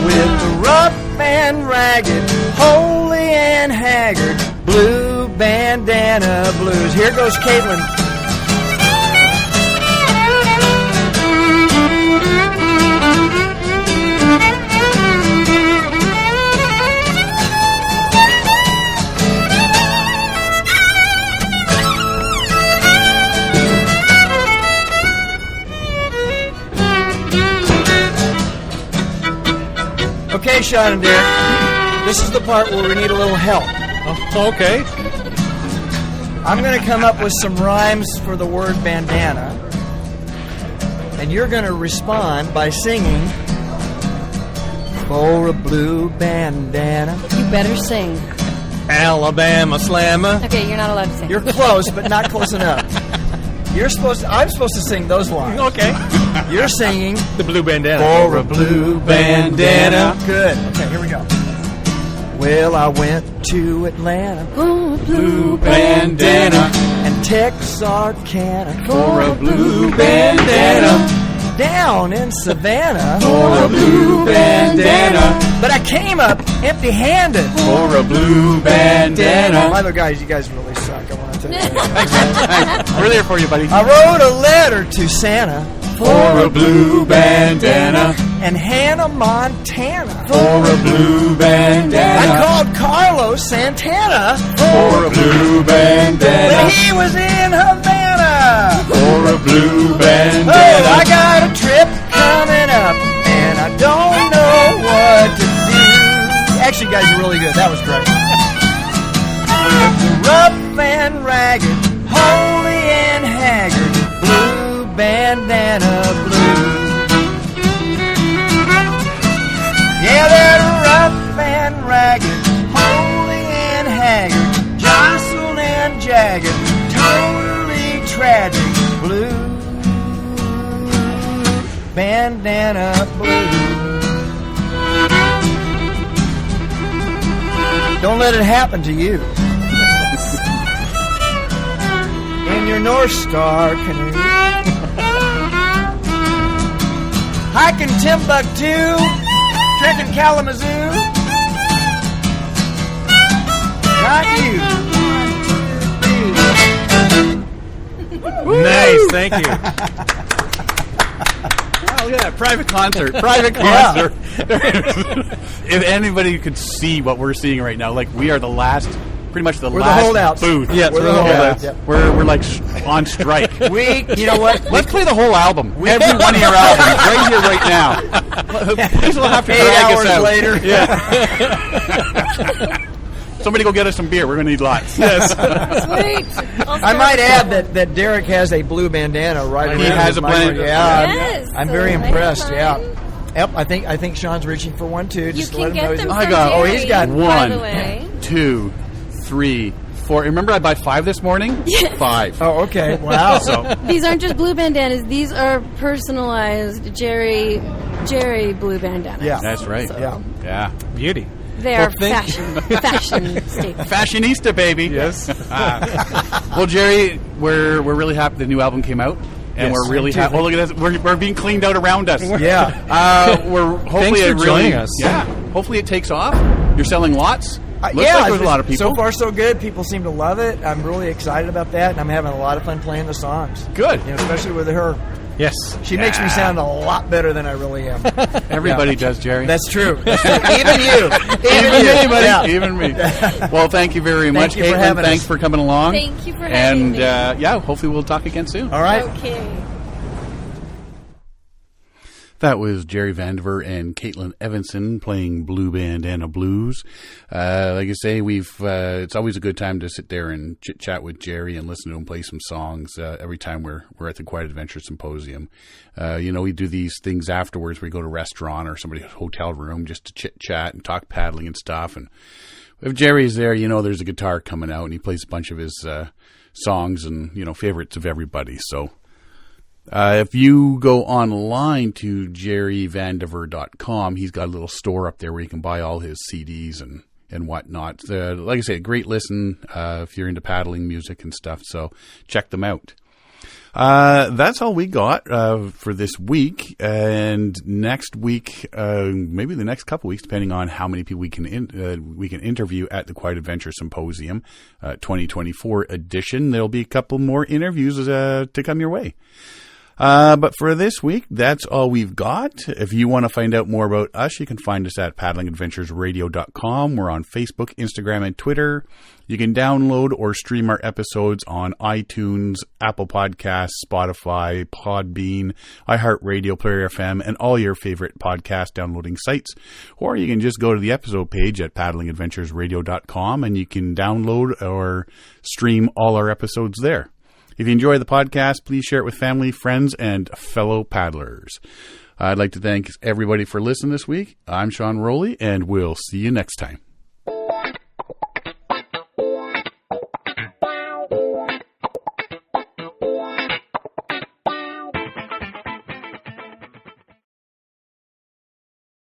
With the rough and ragged, holy and haggard, blue bandana blues. Here goes Caitlin. Okay, Sean and Derek, this is the part where we need a little help. Oh, okay. I'm going to come up with some rhymes for the word bandana, and you're going to respond by singing, for a blue bandana. You better sing. Alabama Slammer. Okay, you're not allowed to sing. You're close, but not close enough. I'm supposed to sing those lines. Okay. You're singing the blue bandana. For a blue bandana. Good. Okay, here we go. Well, I went to Atlanta For a blue bandana and Texarkana for a blue bandana. Down in Savannah for a blue bandana. But I came up empty-handed for a blue bandana. By the way, guys, you guys really suck. I want to tell you. Thanks, man. Thanks. We're there for you, buddy. I wrote a letter to Santa For a blue bandana. And Hannah Montana. For a blue bandana. I called Carlos Santana. For a blue bandana. When he was in Havana. For a blue bandana. Oh, I got a trip coming up, and I don't know what to do. Actually, guys, you're really good. That was great. Rough and ragged, holy and haggard, blue bandana blue. Yeah, they're rough and ragged, holy and haggard, jostled and jagged, totally tragic, blue bandana blue. Don't let it happen to you. In your North Star canoe. Hiking Timbuktu. Drinking Kalamazoo. Not you. Nice, thank you. Oh, look at that. Private concert. Private concert. If anybody could see what we're seeing right now, like we are the last, pretty much the We're last the holdouts. booth. Yes, we're the holdouts. Yeah. We're like on strike. You know what? Let's play the whole album. Every one of your albums, right here, right now. Please will have to 8 drag hours us out. later. Yeah. Somebody go get us some beer. We're going to need lots. Yes. Sweet. I might add that Derek has a blue bandana right around He has his a microphone. blend. Yeah, Yes, I'm so very I have impressed. mine. Yeah. Yep, I think Sean's reaching for one too. You Just to can let him know get he's them I from got- Jerry, oh, he's got by one. the way. 2, 3, 4. Remember I bought 5 this morning? Yes. 5. Oh, okay. Wow. So These aren't just blue bandanas. These are personalized Jerry blue bandanas. Yeah. that's right. Yeah. Yeah. Beauty. They Well, are thank- fashion statement. Fashionista, baby. Yes. Well, Jerry, we're really happy the new album came out. And Yes. we're really happy. Oh, look at this. We're being cleaned out around us. Yeah. We're hopefully Thanks for it really, joining us. Yeah. Hopefully it takes off. You're selling lots. Looks yeah, like there's a lot of people. So far, so good. People seem to love it. I'm really excited about that, and I'm having a lot of fun playing the songs. Good. You know, especially with her. Yes. She makes me sound a lot better than I really am. Everybody does, Jerry. That's true. That's true. Even you. even you. anybody. Yeah. Even me. Well, thank you very much, you for Caitlin. having Thanks us. for coming along. Thank you for having And me. yeah, hopefully we'll talk again soon. All right. Okay. That was Jerry Vandiver and Caitlin Evanson playing Blue Bandana Blues. Like I say, it's always a good time to sit there and chit chat with Jerry and listen to him play some songs. Every time we're at the Quiet Adventures Symposium, we do these things afterwards. We go to a restaurant or somebody's hotel room just to chit chat and talk paddling and stuff. And if Jerry's there, there's a guitar coming out and he plays a bunch of his songs and favorites of everybody. So. If you go online to jerryvandiver.com, he's got a little store up there where you can buy all his CDs and whatnot. Like I say, a great listen if you're into paddling music and stuff, so check them out. That's all we got for this week, and next week, maybe the next couple weeks, depending on how many people we can interview at the Quiet Adventure Symposium 2024 edition. There'll be a couple more interviews to come your way. But for this week, that's all we've got. If you want to find out more about us, you can find us at paddlingadventuresradio.com. We're on Facebook, Instagram, and Twitter. You can download or stream our episodes on iTunes, Apple Podcasts, Spotify, Podbean, iHeartRadio, Player FM, and all your favorite podcast downloading sites. Or you can just go to the episode page at paddlingadventuresradio.com and you can download or stream all our episodes there. If you enjoy the podcast, please share it with family, friends, and fellow paddlers. I'd like to thank everybody for listening this week. I'm Sean Rowley, and we'll see you next time.